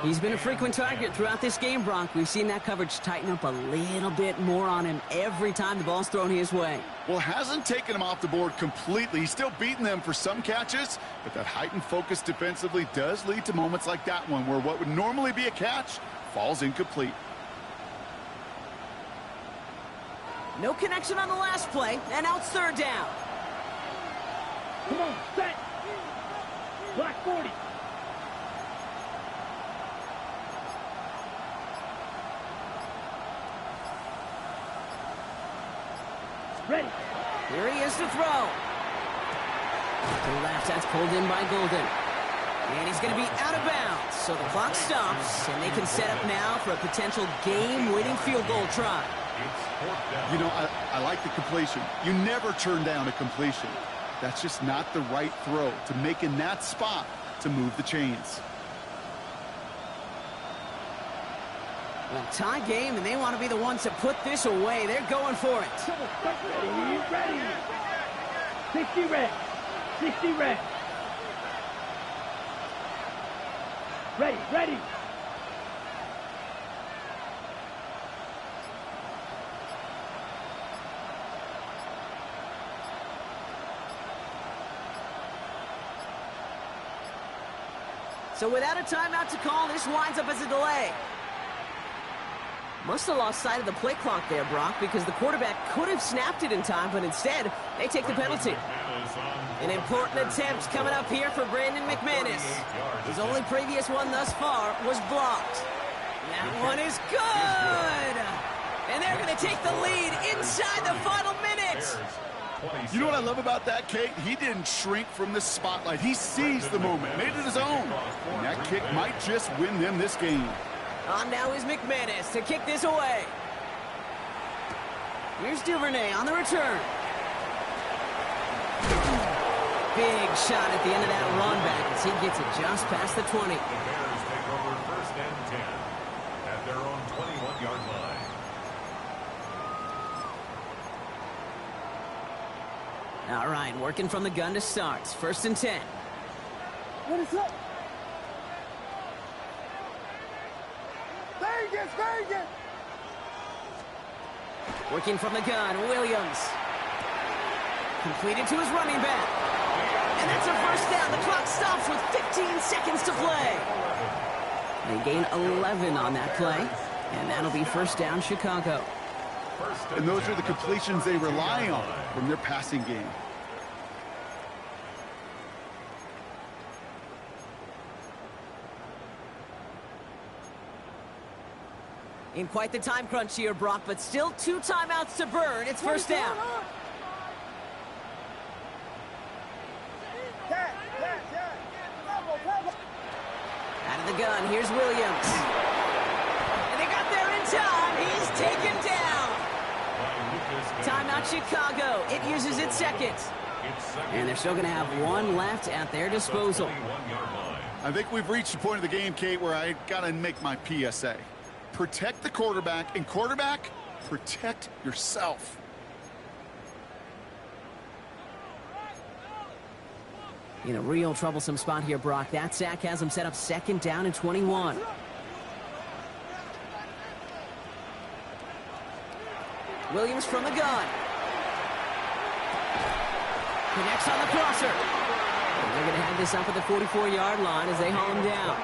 He's been a frequent target throughout this game, Bronk. We've seen that coverage tighten up a little bit more on him every time the ball's thrown his way. Well, hasn't taken him off the board completely. He's still beating them for some catches, but that heightened focus defensively does lead to moments like that one where what would normally be a catch falls incomplete. No connection on the last play, and now it's 3rd down. Come on, set. Black 40. Ready. Here he is to throw. To the left, that's pulled in by Golden. And he's going to be out of bounds. So the clock stops, and they can set up now for a potential game-winning field goal try. You know, I like the completion. You never turn down a completion. That's just not the right throw to make in that spot to move the chains. Well, tie game, and they want to be the ones to put this away. They're going for it. Ready, ready. 60 red. 60 red. Ready, ready. So without a timeout to call, this winds up as a delay. Must have lost sight of the play clock there, Brock, because the quarterback could have snapped it in time, but instead, they take the penalty. An important attempt coming up here for Brandon McManus. His only previous one thus far was blocked. That one is good! And they're going to take the lead inside the final minutes. You know what I love about that, Kate? He didn't shrink from the spotlight. He seized the moment, made it his own. And that kick might just win them this game. On now is McManus to kick this away. Here's Duvernay on the return. Big shot at the end of that run back as he gets it just past the 20. The Bears take over 1st and 10 at their own 21-yard line. All right, working from the gun to start. 1st and 10. What is up? Vegas, Vegas! Working from the gun, Williams. Completed to his running back. And that's a 1st down. The clock stops with 15 seconds to play. They gain 11 on that play. And that'll be 1st down, Chicago. And those are the completions they rely on from their passing game. In quite the time crunch here, Brock, but still 2 timeouts to burn. It's 1st down. Out of the gun, here's Williams. And they got there in time. He's taken down. Timeout Chicago. It uses its second. And they're still going to have 1 left at their disposal. I think we've reached the point of the game, Kate, where I got to make my PSA. Protect the quarterback, and quarterback, protect yourself. In a real troublesome spot here, Brock. That sack has him set up 2nd down and 21. Williams from the gun. Connects on the crosser. And they're going to have this up at the 44-yard line as they haul him down.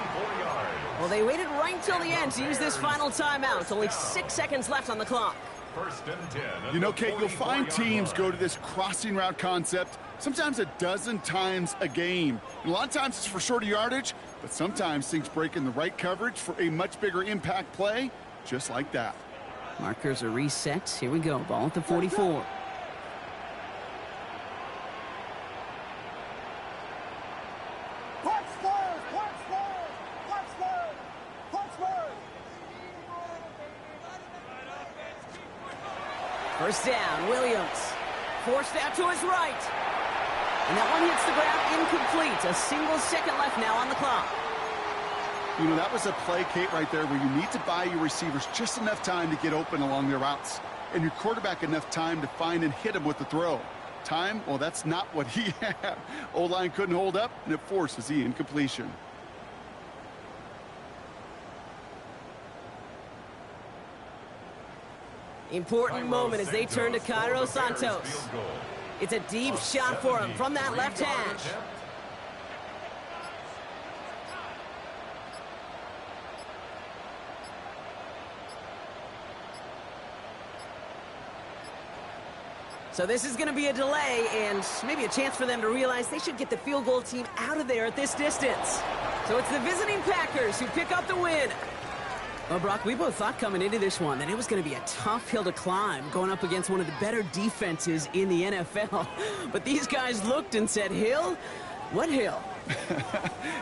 Well, they waited right until the end to use this final timeout. Only 6 seconds left on the clock. 1st and 10. You know, Kate, you'll find teams go to this crossing route concept sometimes a dozen times a game. And a lot of times it's for shorter yardage, but sometimes things break in the right coverage for a much bigger impact play, just like that. Markers are reset. Here we go. Ball at the 44. First down, Williams. Forced out to his right. And that one hits the ground incomplete. A single second left now on the clock. You know, that was a play, Kate, right there where you need to buy your receivers just enough time to get open along their routes. And your quarterback enough time to find and hit him with the throw. Time? Well, that's not what he had. O-line couldn't hold up, and it forces the incompletion. Important moment as they turn to Cairo Santos. It's a deep shot for him from that left hash. So this is going to be a delay and maybe a chance for them to realize they should get the field goal team out of there at this distance. So it's the visiting Packers who pick up the win. Well, Brock, we both thought coming into this one that it was going to be a tough hill to climb going up against one of the better defenses in the NFL. But these guys looked and said, hill? What hill?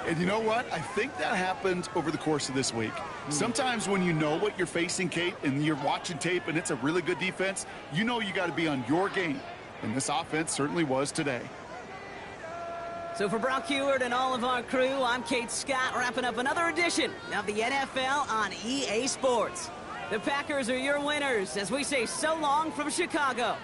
And you know what? I think that happened over the course of this week. Sometimes when you know what you're facing, Kate, and you're watching tape and it's a really good defense, you know you got to be on your game. And this offense certainly was today. So for Brock Heward and all of our crew, I'm Kate Scott, wrapping up another edition of the NFL on EA Sports. The Packers are your winners as we say so long from Chicago.